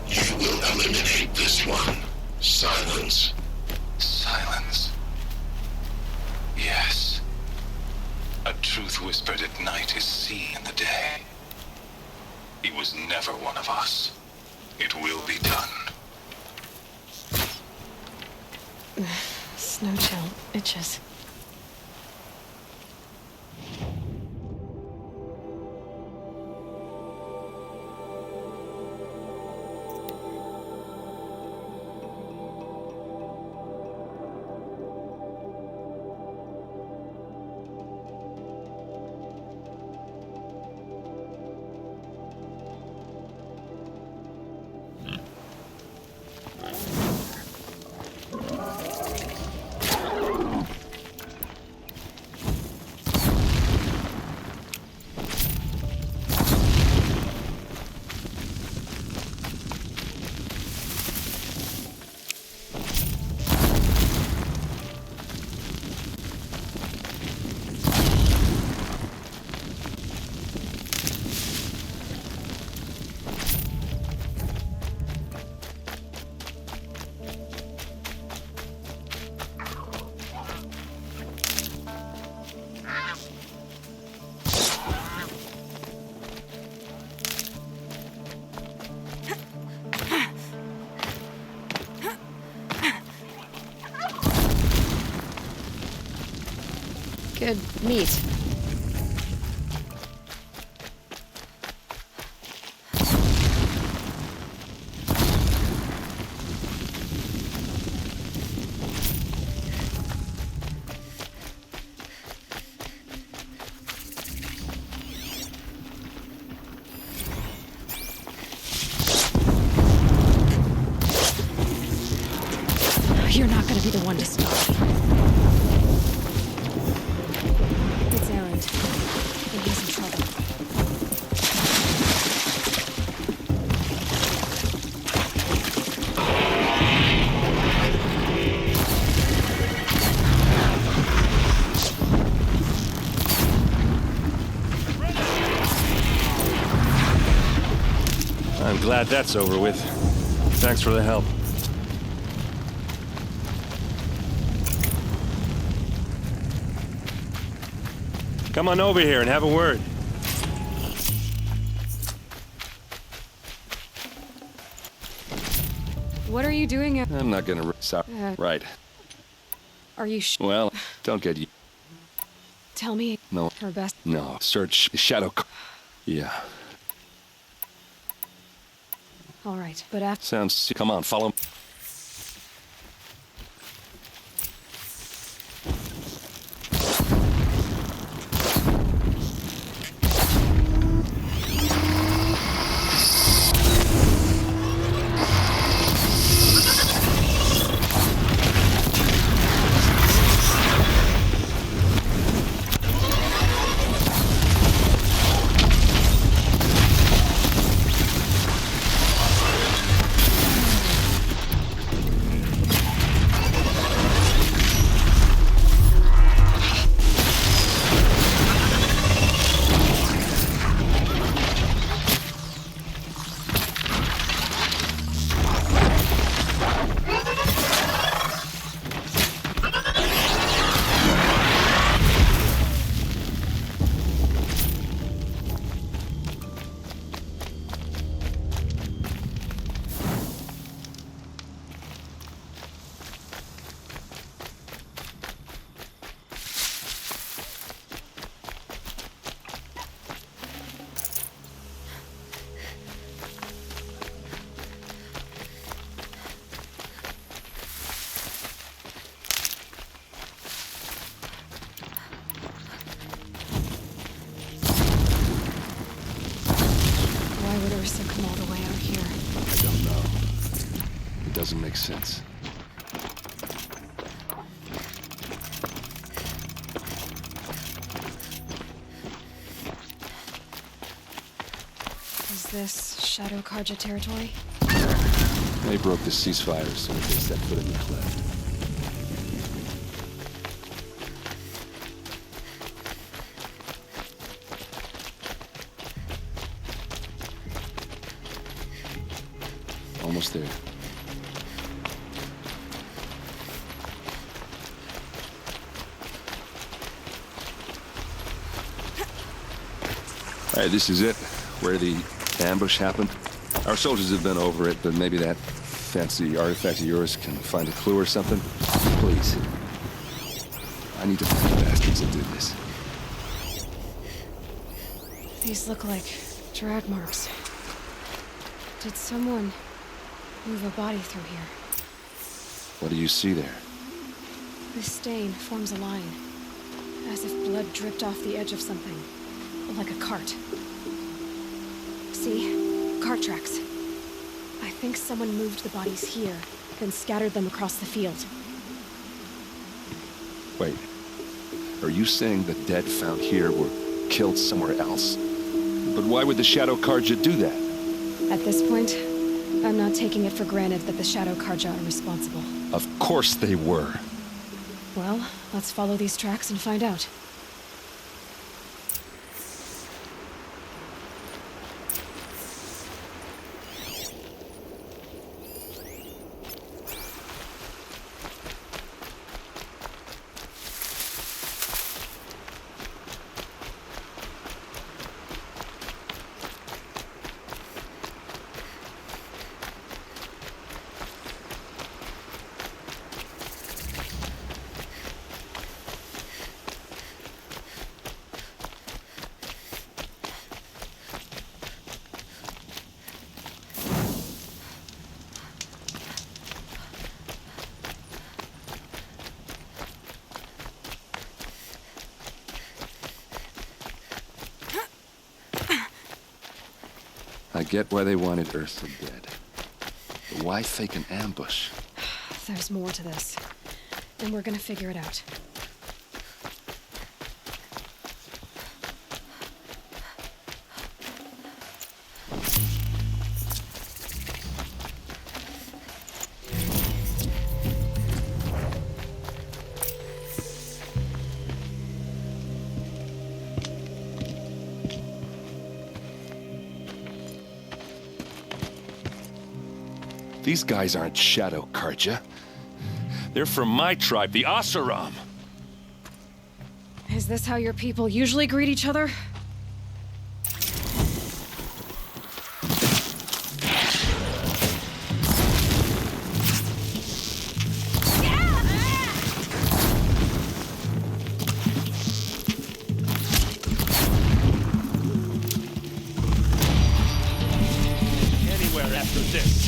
You will eliminate this one. Silence. Silence. Yes. A truth whispered at night is seen in the day. He was never one of us. It will be done. Snow chill itches. Good meat. You're not gonna be the one to stop me. It's Errand. And he's in trouble. I'm glad that's over with. Thanks for the help. Come on over here and have a word. What are you doing? I'm not gonna... Sorry. Right. Are you Well, don't get you... Tell me. No. Her best. No. Search Shadow... Yeah. All right, but after... Sounds... Come on, follow... Why would Ursa come all the way out here? I don't know. It doesn't make sense. Is this Shadow Karja territory? They broke the ceasefire as soon as they set foot in the cleft. Almost there. All right, this is it. Where the ambush happened. Our soldiers have been over it, but maybe that fancy artifact of yours can find a clue or something, please. I need to find the bastards that did this. These look like drag marks. Did someone move a body through here? What do you see there? This stain forms a line, as if blood dripped off the edge of something, like a cart. See? Cart tracks. I think someone moved the bodies here, then scattered them across the field. Wait. Are you saying the dead found here were killed somewhere else? But why would the Shadow Karja do that? At this point, I'm not taking it for granted that the Shadow Karja are responsible. Of course they were. Well, let's follow these tracks and find out. I get why they wanted Ursa dead. But why fake an ambush? There's more to this, and we're gonna figure it out. These guys aren't Shadow Karja. They're from my tribe, the Asaram. Is this how your people usually greet each other? Anywhere after this.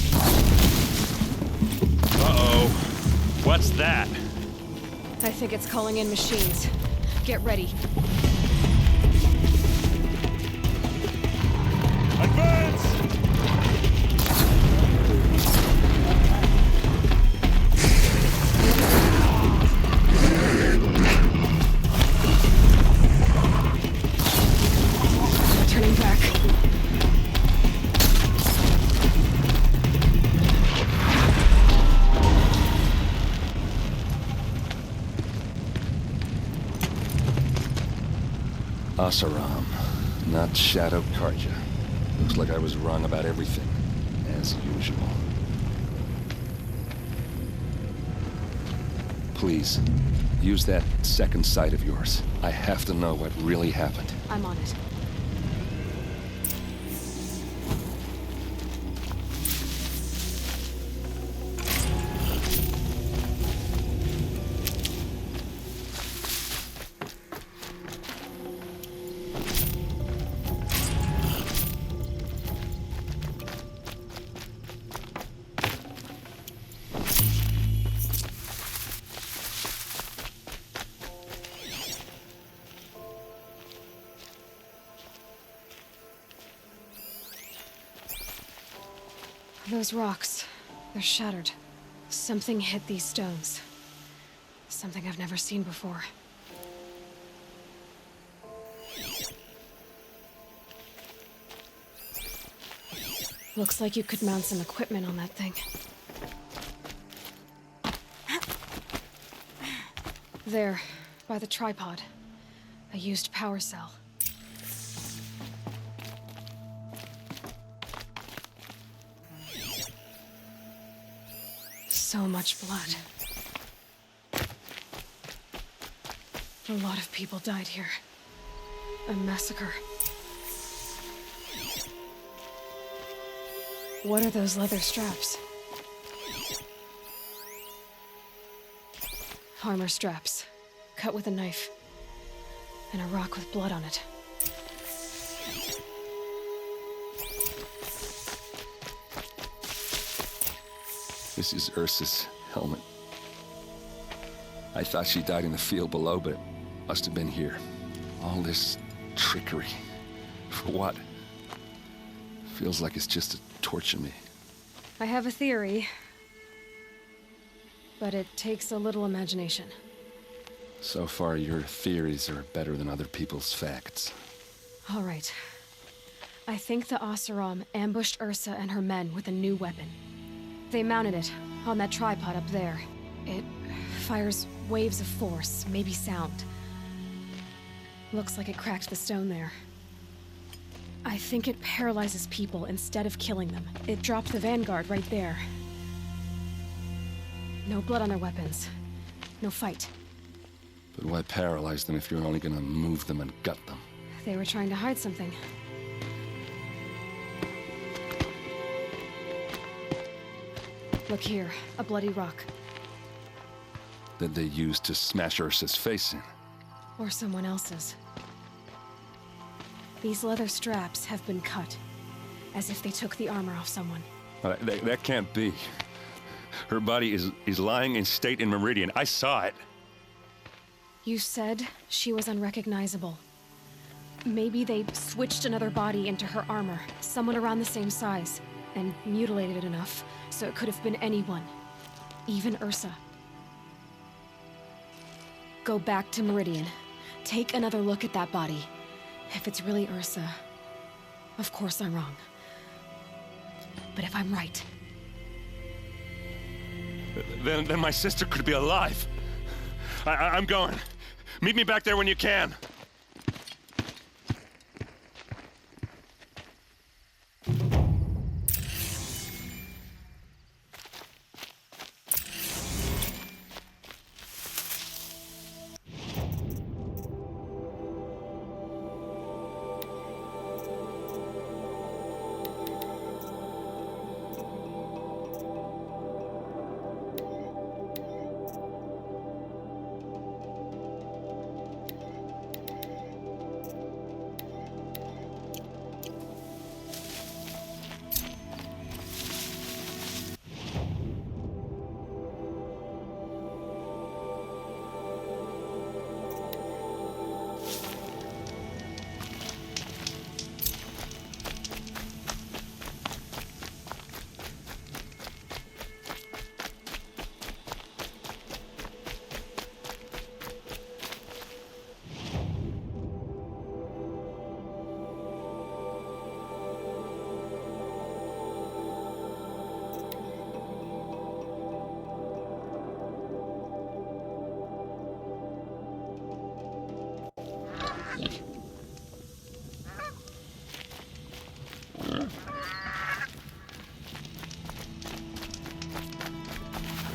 Uh-oh. What's that? I think it's calling in machines. Get ready. Advance! Turning back. Asaram, not Shadow Karja. Looks like I was wrong about everything, as usual. Please, use that second sight of yours. I have to know what really happened. I'm on it. Those rocks, they're shattered. Something hit these stones. Something I've never seen before. Looks like you could mount some equipment on that thing. There, by the tripod. A used power cell. So much blood. A lot of people died here. A massacre. What are those leather straps? Armor straps, cut with a knife, and a rock with blood on it. This is Ursa's helmet. I thought she died in the field below, but it must have been here. All this trickery. For what? Feels like it's just to torture me. I have a theory, but it takes a little imagination. So far, your theories are better than other people's facts. All right. I think the Oseram ambushed Ursa and her men with a new weapon. They mounted it on that tripod up there. It fires waves of force, maybe sound. Looks like it cracked the stone there. I think it paralyzes people instead of killing them. It dropped the vanguard right there. No blood on their weapons. No fight. But why paralyze them if you're only gonna move them and gut them? They were trying to hide something. Look here, a bloody rock. That they used to smash Ursa's face in. Or someone else's. These leather straps have been cut, as if they took the armor off someone. That can't be. Her body is lying in state in Meridian. I saw it. You said she was unrecognizable. Maybe they switched another body into her armor, someone around the same size, and mutilated it enough so it could have been anyone, even Ursa. Go back to Meridian. Take another look at that body. If it's really Ursa, of course I'm wrong. But if I'm right... Then my sister could be alive. I'm going. Meet me back there when you can.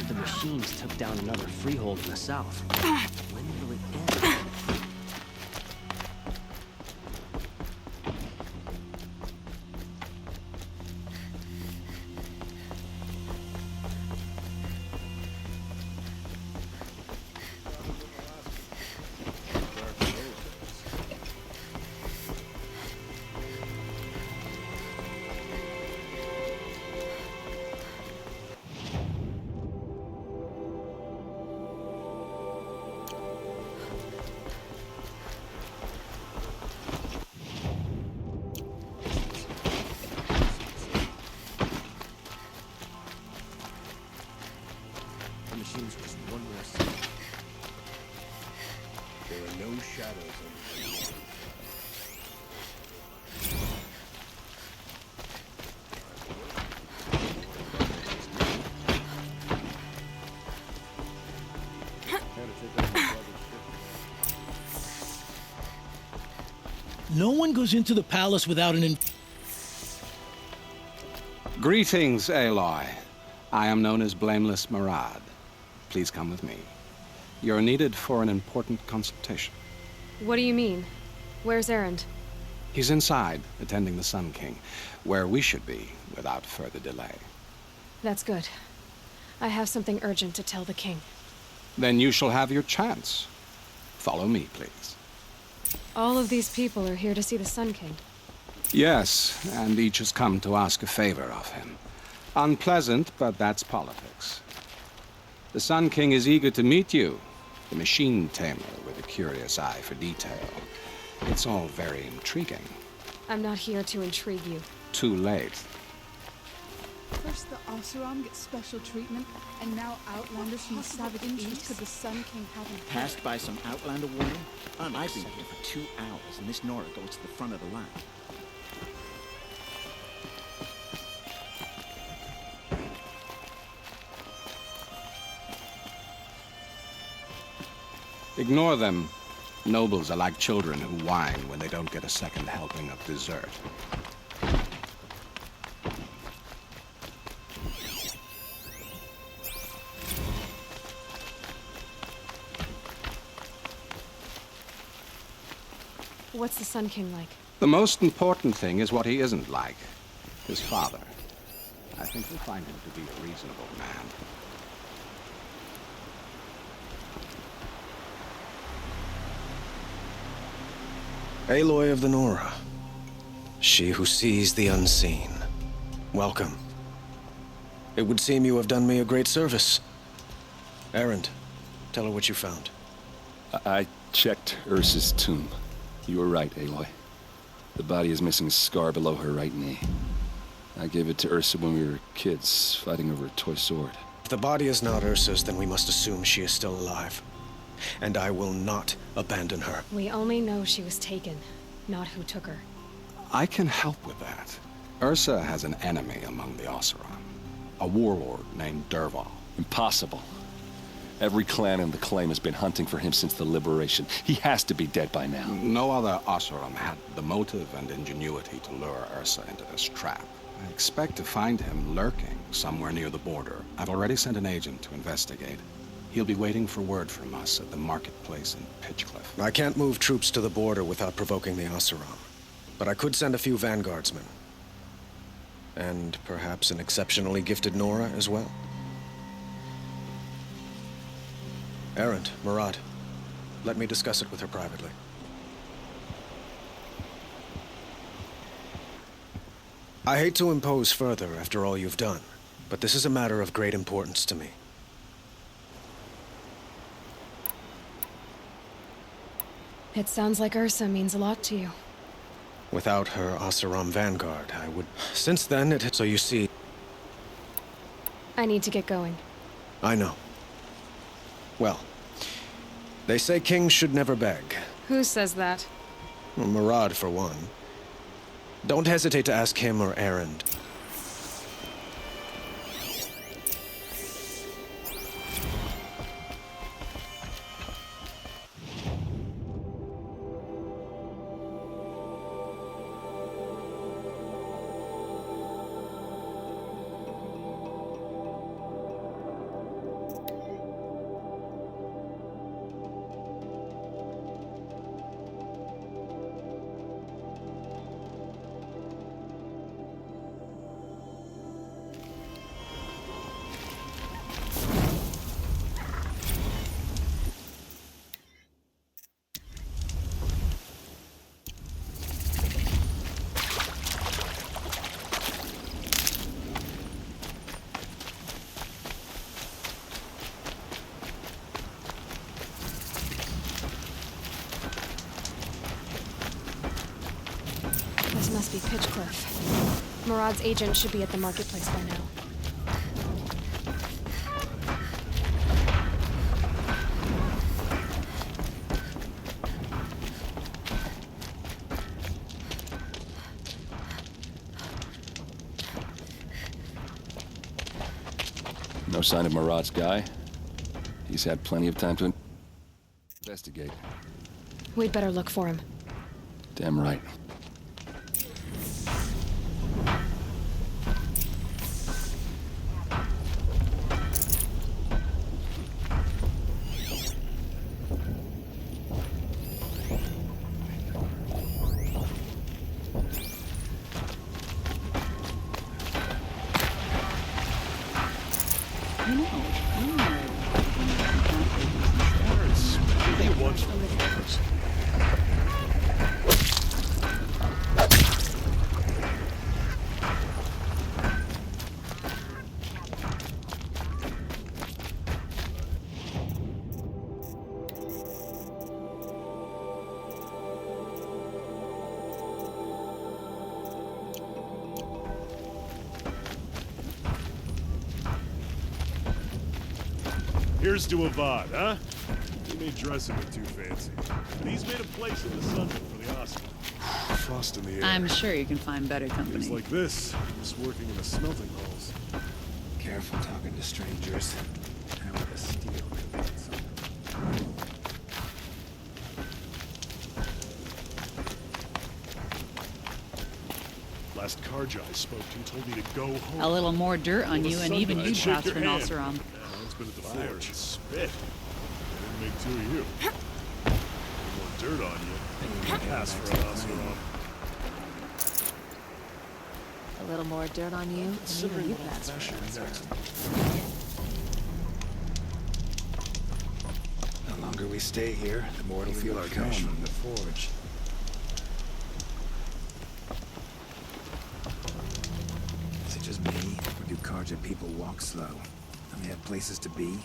The machines took down another freehold in the south. When will it end? machines just one more second. There are no shadows on the ground. No one goes into the palace without an Greetings, Aloy. I am known as Blameless Marad. Please come with me. You're needed for an important consultation. What do you mean? Where's Erend? He's inside, attending the Sun King, where we should be without further delay. That's good. I have something urgent to tell the king. Then you shall have your chance. Follow me, please. All of these people are here to see the Sun King. Yes, and each has come to ask a favor of him. Unpleasant, but that's politics. The Sun King is eager to meet you, the machine tamer with a curious eye for detail. It's all very intriguing. I'm not here to intrigue you. Too late. First the Oseram get special treatment, and now Outlanders from the Savage East. Could the Sun King have him Passed by some Outlander warning? I've been here for 2 hours, and this Nora goes to the front of the line. Ignore them. Nobles are like children who whine when they don't get a second helping of dessert. What's the Sun King like? The most important thing is what he isn't like. His father. I think you'll find him to be a reasonable man. Aloy of the Nora. She who sees the unseen. Welcome. It would seem you have done me a great service. Erend, tell her what you found. I checked Ursa's tomb. You were right, Aloy. The body is missing a scar below her right knee. I gave it to Ursa when we were kids, fighting over a toy sword. If the body is not Ursa's, then we must assume she is still alive. And I will not abandon her. We only know she was taken, not who took her. I can help with that. Ursa has an enemy among the Oseram. A warlord named Dervahl. Impossible. Every clan in the claim has been hunting for him since the liberation. He has to be dead by now. No other Oseram had the motive and ingenuity to lure Ursa into this trap. I expect to find him lurking somewhere near the border. I've already sent an agent to investigate. He'll be waiting for word from us at the marketplace in Pitchcliff. I can't move troops to the border without provoking the Oseram. But I could send a few vanguardsmen. And perhaps an exceptionally gifted Nora as well. Erend, Murad, let me discuss it with her privately. I hate to impose further after all you've done, but this is a matter of great importance to me. It sounds like Ursa means a lot to you. Without her Oseram vanguard, I would... Since then, so you see... I need to get going. I know. Well, they say kings should never beg. Who says that? Well, Murad, for one. Don't hesitate to ask him or Erend. This must be Pitchcliff. Murad's agent should be at the marketplace by now. No sign of Murad's guy. He's had plenty of time to investigate. We'd better look for him. Damn right. Here's to Avad, huh? He may dress a bit too fancy, but he's made a place in the sun for the Oscar. Frost in the air. I'm sure you can find better company. It's like this, just working in the smelting halls. Careful talking to strangers. How would a steel could be something? Last Karja I spoke to told me to go home. A little more dirt on Well, you, the and sun even died. you'd Shake pass your for an hand. Oseram. Yeah, one's been at the forge and spit. I didn't make two of you. More dirt on you. Pass for an Oseram. A little more dirt on you, and even you pass for an Oseram. The longer we stay here, the more it'll feel like home from the forge. Is it just me, or do Karja people walk slow? And they have places to be?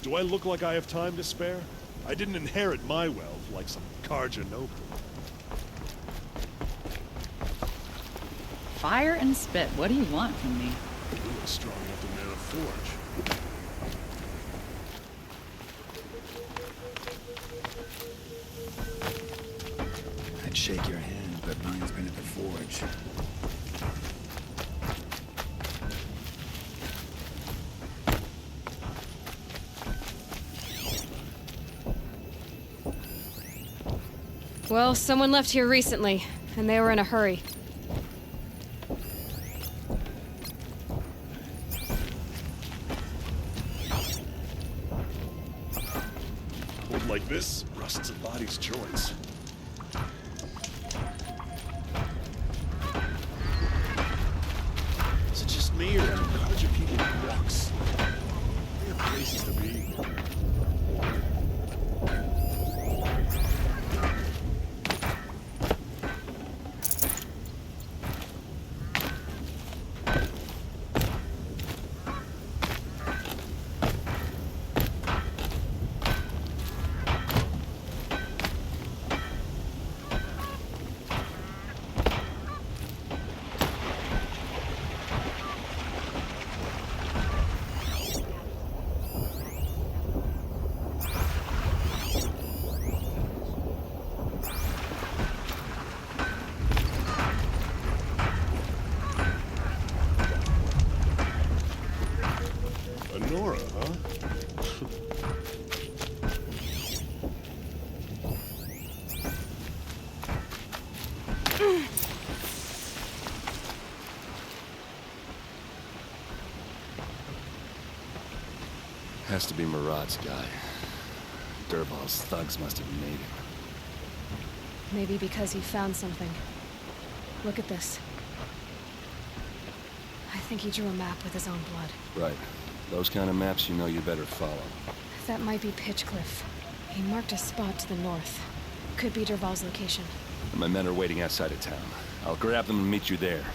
Do I look like I have time to spare? I didn't inherit my wealth like some Karja noble. Fire and spit. What do you want from me? You look strong enough to man a forge. I'd shake your hand, but mine's been at the forge. Well, someone left here recently, and they were in a hurry. Hold like this, rusts a body's joints. Is it just me, or do Karja people walks? They have places to be. Nora, huh? Has to be Murad's guy. Dervahl's thugs must have made him. Maybe because he found something. Look at this. I think he drew a map with his own blood. Right. Those kind of maps you know you better follow. That might be Pitchcliff. He marked a spot to the north. Could be Dervahl's location. My men are waiting outside of town. I'll grab them and meet you there.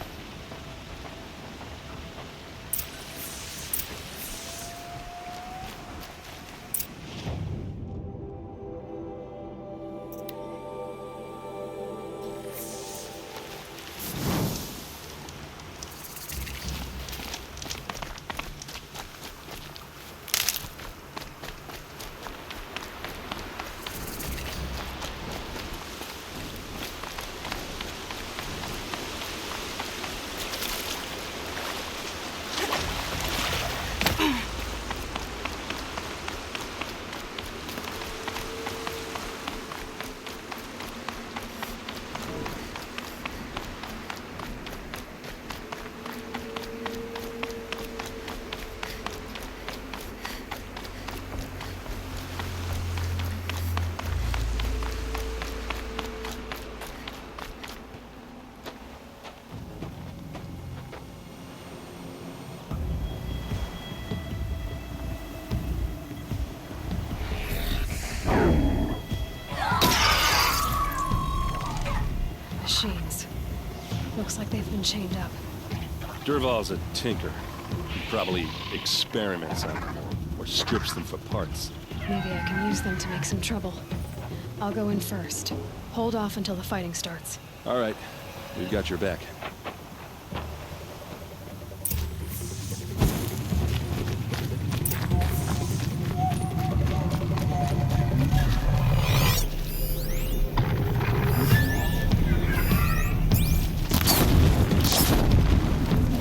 chained up. Dervahl's a tinker. He probably experiments on them or strips them for parts. Maybe I can use them to make some trouble. I'll go in first. Hold off until the fighting starts. All right. We've got your back.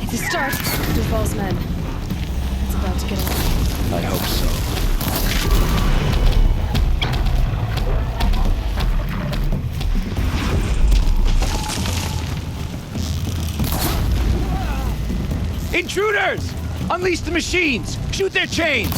It's a start. Dervahl's men. It's about to get away. I hope so. Intruders! Unleash the machines! Shoot their chains!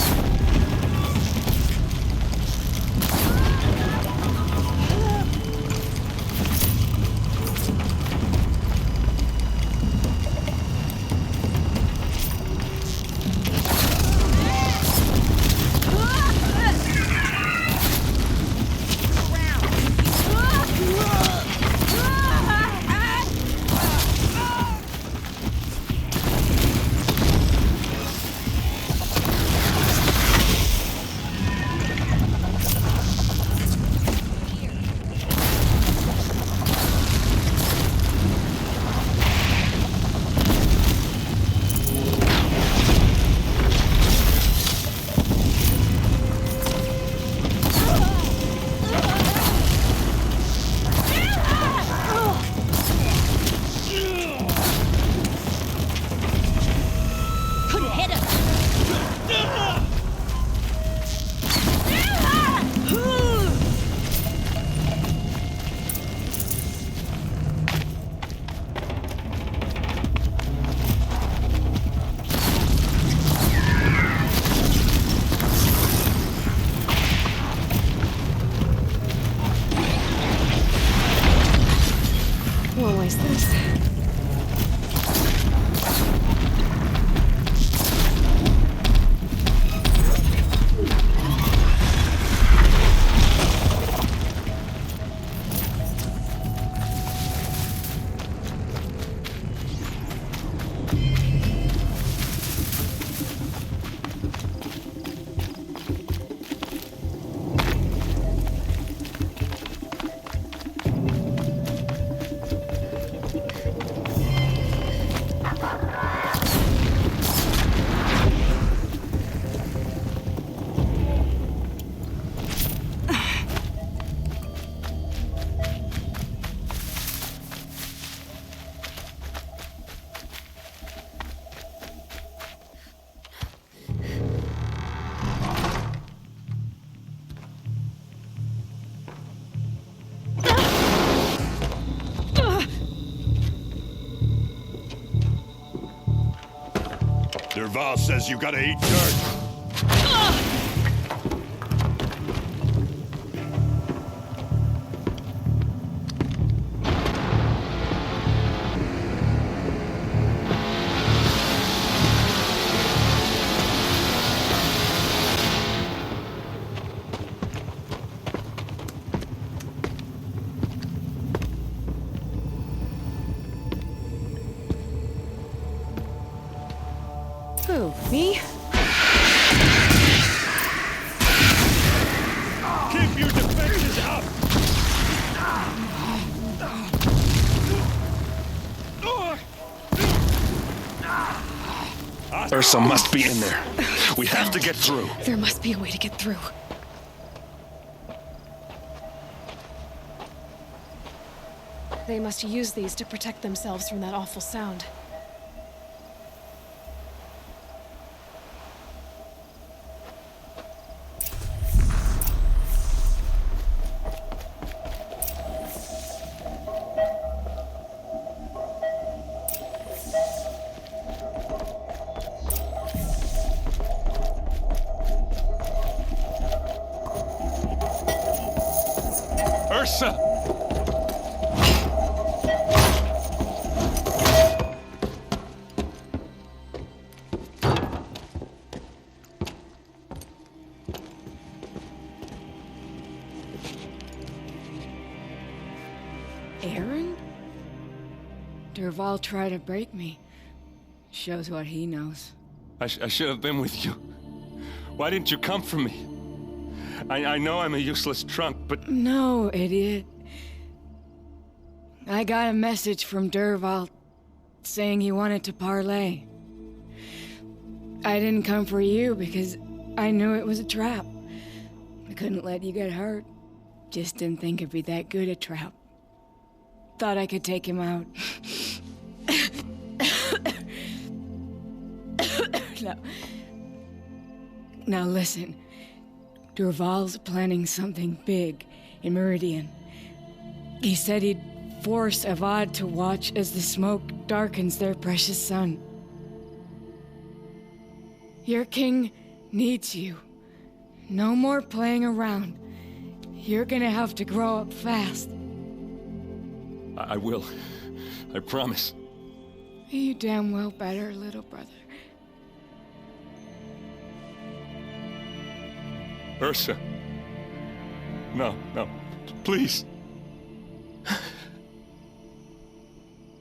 Won't waste this. Dervahl says you gotta eat dirt. Who, me? Keep your defenses up! Ursa must be in there. We have to get through. There must be a way to get through. They must use these to protect themselves from that awful sound. Ursa! Durval tried to break me. Shows what he knows. I should have been with you. Why didn't you come for me? I know I'm a useless trunk, but... No, idiot. I got a message from Durval saying he wanted to parlay. I didn't come for you because I knew it was a trap. I couldn't let you get hurt. Just didn't think it'd be that good a trap. Thought I could take him out. Now listen. Durval's planning something big in Meridian. He said he'd force Avad to watch as the smoke darkens their precious sun. Your king needs you. No more playing around. You're gonna have to grow up fast. I will. I promise. You damn well better, little brother. Ursa. No, please.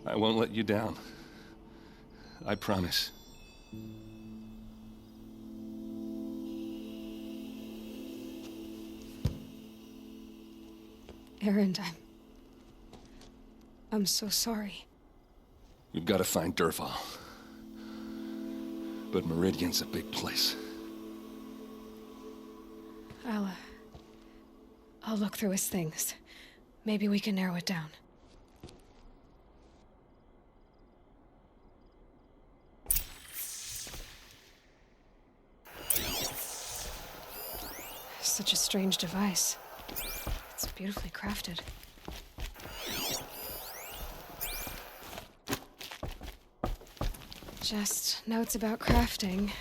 I won't let you down. I promise. Erend, I'm so sorry. You've got to find Durval. But Meridian's a big place. I'll look through his things. Maybe we can narrow it down. Such a strange device. It's beautifully crafted. Just notes about crafting.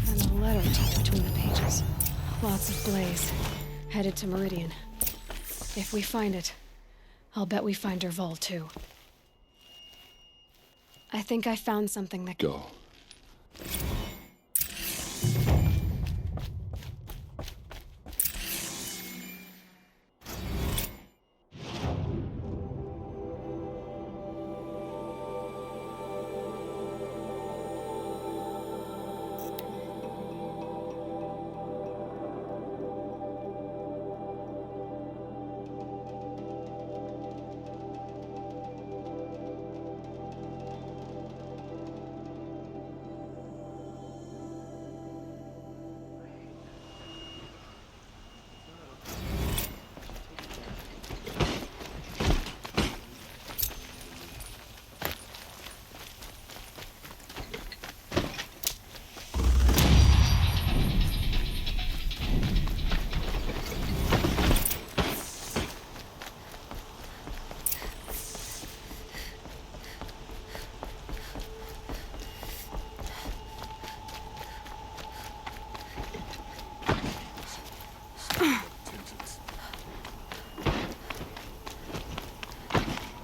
And a letter tucked between the pages. Lots of blaze. Headed to Meridian. If we find it, I'll bet we find Durval too. I think I found something that... Go.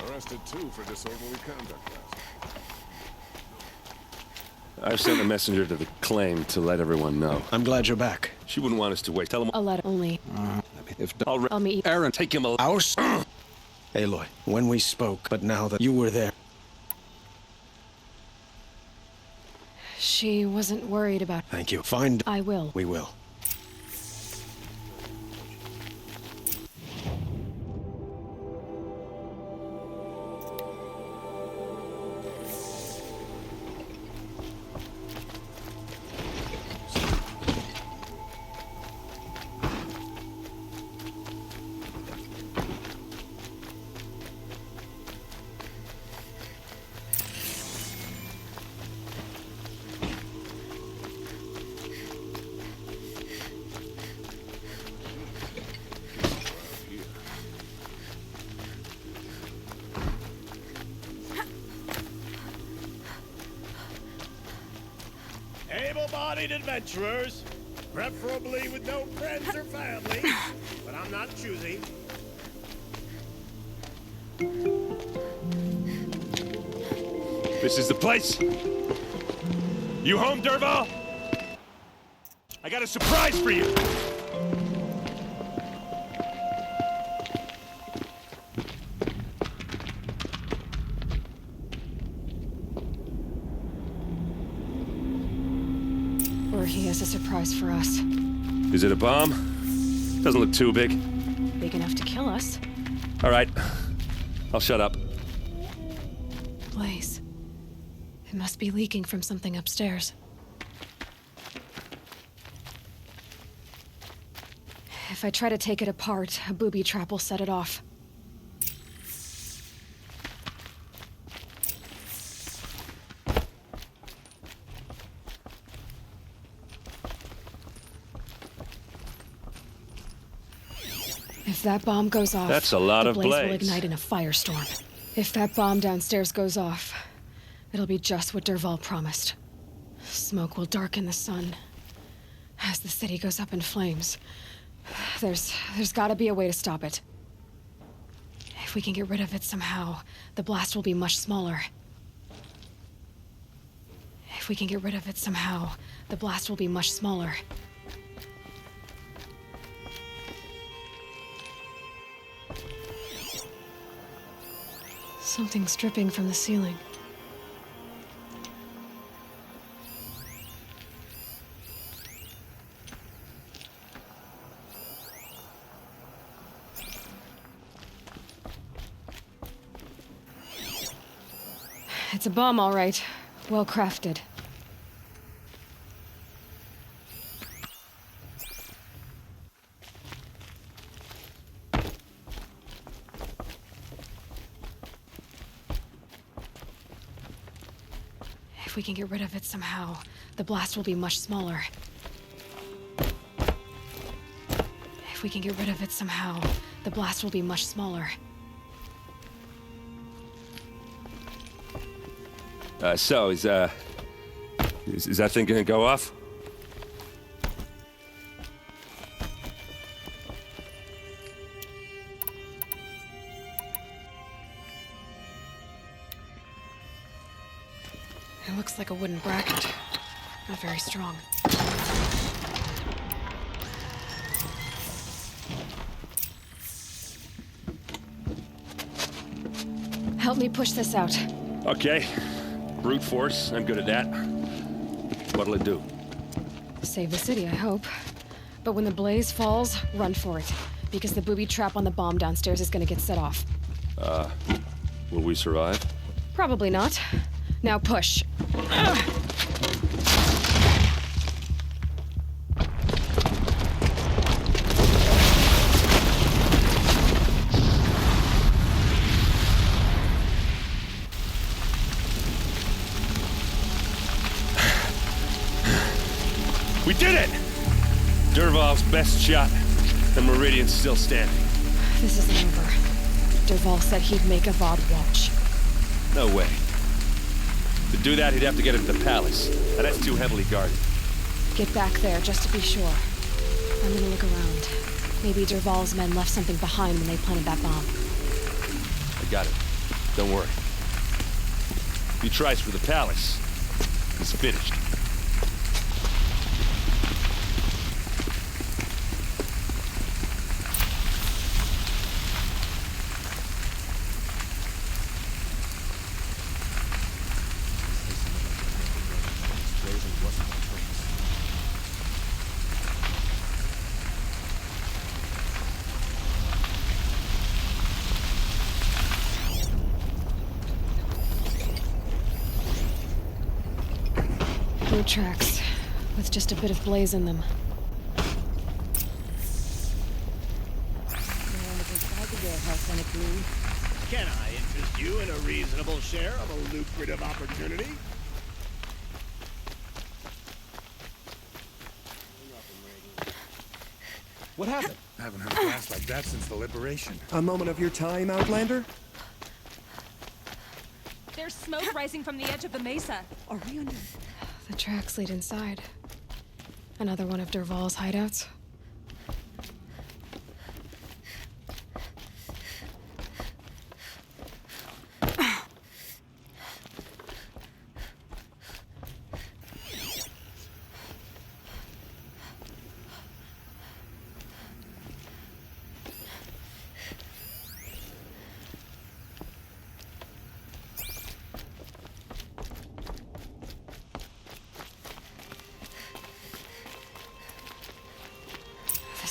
Arrested too for disorderly conduct last. I've sent a messenger to the claim to let everyone know. I'm glad you're back. She wouldn't want us to wait. Tell him A letter only. I'll meet you. Aaron, take him a... Our... Aloy, when we spoke, but now that you were there... She wasn't worried about... Thank you. Find... I will. We will. Able-bodied adventurers, preferably with no friends or family, but I'm not choosy. This is the place. You home, Durval? I got a surprise for you. Or he has a surprise for us. Is it a bomb? Doesn't look too big. Big enough to kill us. All right. I'll shut up. Blaze. It must be leaking from something upstairs. If I try to take it apart, a booby trap will set it off. If that bomb goes off, that's a lot the of blaze will blaze. ignite in a firestorm. If that bomb downstairs goes off, it'll be just what Dervahl promised. Smoke will darken the sun. As the city goes up in flames, there's gotta be a way to stop it. If we can get rid of it somehow, the blast will be much smaller. If we can get rid of it somehow, the blast will be much smaller. Something's dripping from the ceiling. It's a bomb, all right. Well crafted. If we can get rid of it somehow, the blast will be much smaller. If we can get rid of it somehow, the blast will be much smaller. So, is that thing gonna go off? It looks like a wooden bracket. Not very strong. Help me push this out. Okay. Brute force, I'm good at that. What'll it do? Save the city, I hope. But when the blaze falls, run for it. Because the booby trap on the bomb downstairs is gonna get set off. Will we survive? Probably not. Now push. We did it! Dervahl's best shot, and Meridian's still standing. This isn't over. Dervahl said he'd make a Vod watch. No way. To do that, he'd have to get into the palace, and that's too heavily guarded. Get back there, just to be sure. I'm gonna look around. Maybe Dervahl's men left something behind when they planted that bomb. I got it. Don't worry. If he tries for the palace, he's finished. Boot tracks, with just a bit of blaze in them. Can I interest you in a reasonable share of a lucrative opportunity? What happened? I haven't heard a blast like that since the liberation. A moment of your time, Outlander? There's smoke rising from the edge of the mesa. Are we under... The tracks lead inside. Another one of Dervahl's hideouts.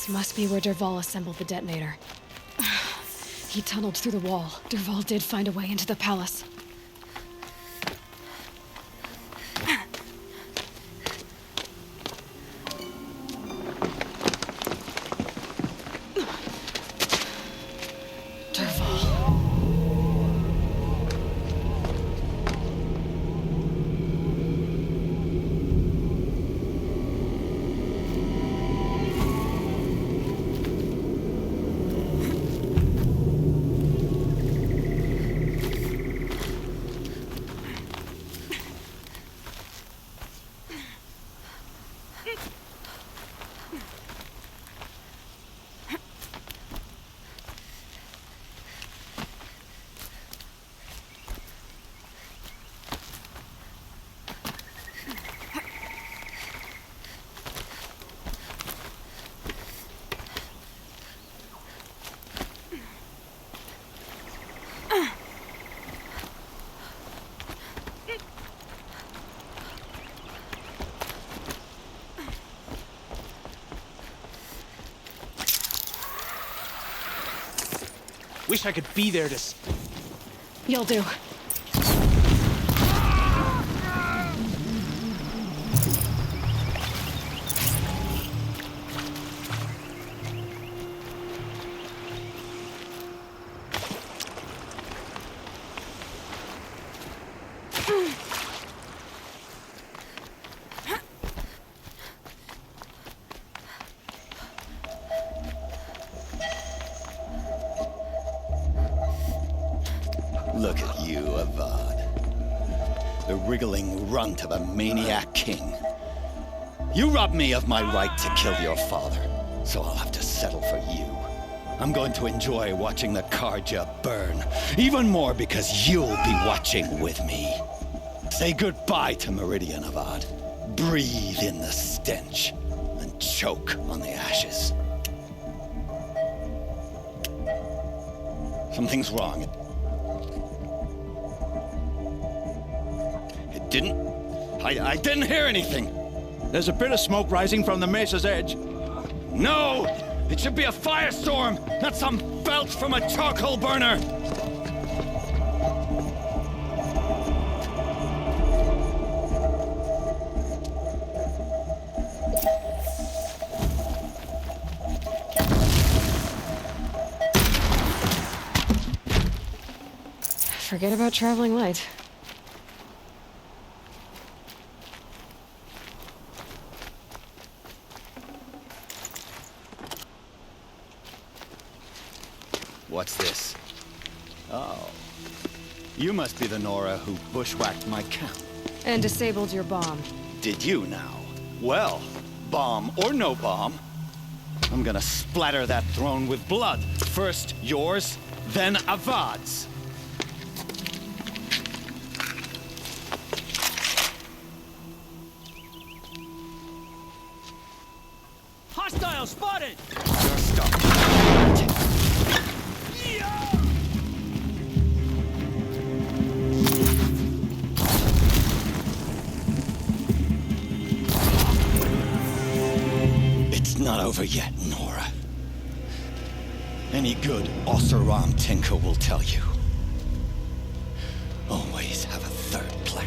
This must be where Dervahl assembled the detonator. He tunneled through the wall. Dervahl did find a way into the palace. Wish I could be there to... You'll do. Look at you, Avad. The wriggling runt of a maniac king. You robbed me of my right to kill your father, so I'll have to settle for you. I'm going to enjoy watching the Karja burn, even more because you'll be watching with me. Say goodbye to Meridian, Avad. Breathe in the stench, and choke on the ashes. Something's wrong. I didn't hear anything. There's a bit of smoke rising from the mesa's edge. No! It should be a firestorm, not some belch from a charcoal burner! Forget about traveling light. What's this? Oh. You must be the Nora who bushwhacked my camp. And disabled your bomb. Did you now? Well, bomb or no bomb, I'm gonna splatter that throne with blood. First yours, then Avad's. Hostile spotted! It's not over yet, Nora. Any good Oseram tinker will tell you. Always have a third plan.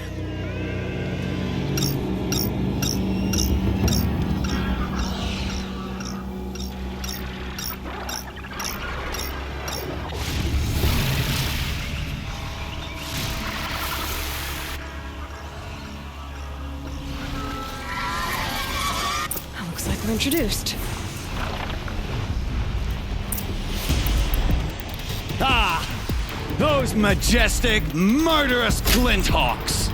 Looks like we're introduced. Ah! Those majestic, murderous Glinthawks!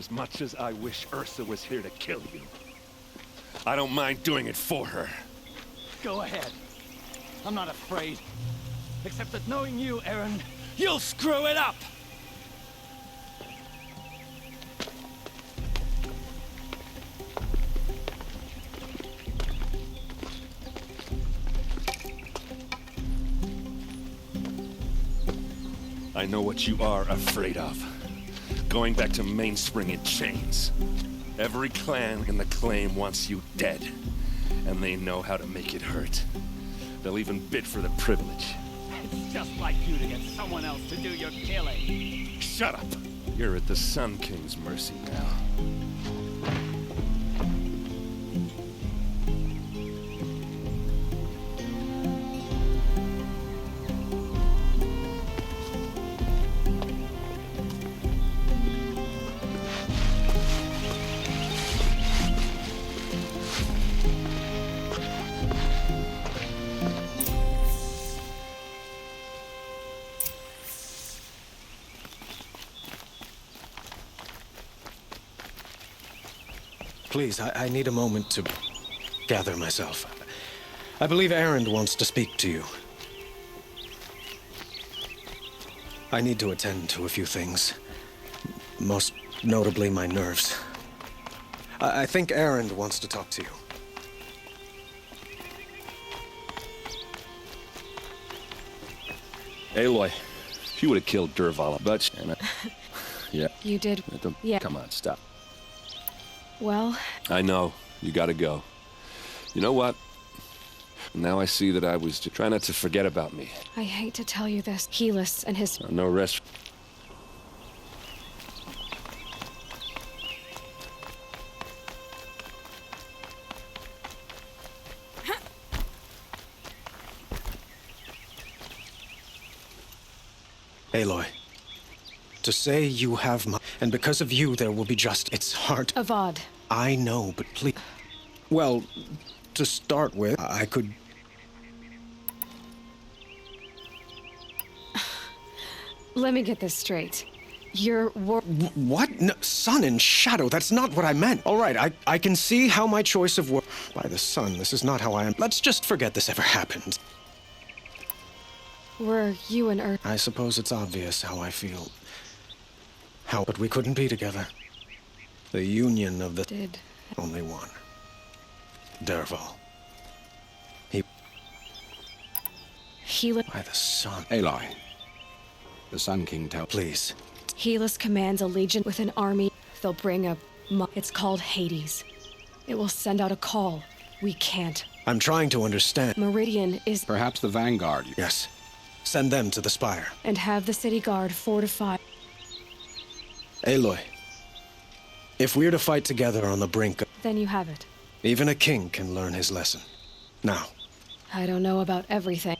as much as I wish Ursa was here to kill you. I don't mind doing it for her. Go ahead. I'm not afraid. Except that knowing you, Aaron, you'll screw it up! I know what you are afraid of. Going back to Mainspring in chains. Every clan in the claim wants you dead. And they know how to make it hurt. They'll even bid for the privilege. It's just like you to get someone else to do your killing. Shut up! You're at the Sun King's mercy now. Please, I need a moment to gather myself. I believe Erend wants to speak to you. I need to attend to a few things. Most notably, my nerves. I think Erend wants to talk to you. Aloy, she would have killed Dervahl, but... yeah. You did. Yeah. Come on, stop. Well... I know. You gotta go. You know what? Now I see that I was trying not to forget about me. I hate to tell you this. Helis and his... No rest. Aloy, to say you have my... And because of you, there will be just... It's hard... Avad. I know, but please... Well, to start with, I could... Let me get this straight. You're What? No, sun and shadow, that's not what I meant. All right, I can see how my choice of work... By the sun, this is not how I am... Let's just forget this ever happened. Were you and Earth... I suppose it's obvious how I feel. But we couldn't be together. The union of the... Did... Only one. Dervahl. Helis... By the sun. Aloy. The Sun King Please. Helis commands a legion with an army. They'll bring a... It's called Hades. It will send out a call. We can't. I'm trying to understand. Meridian is... Perhaps the Vanguard. Yes. Send them to the spire. And have the city guard fortify. Aloy. If we're to fight together on the brink of... Then you have it. Even a king can learn his lesson. Now. I don't know about everything.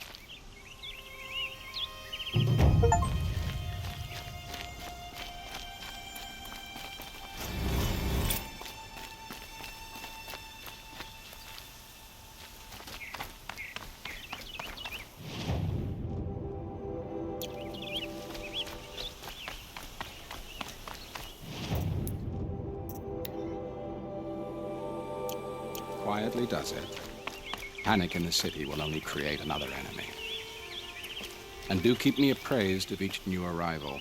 Quietly does it. Panic in the city will only create another enemy. And do keep me appraised of each new arrival.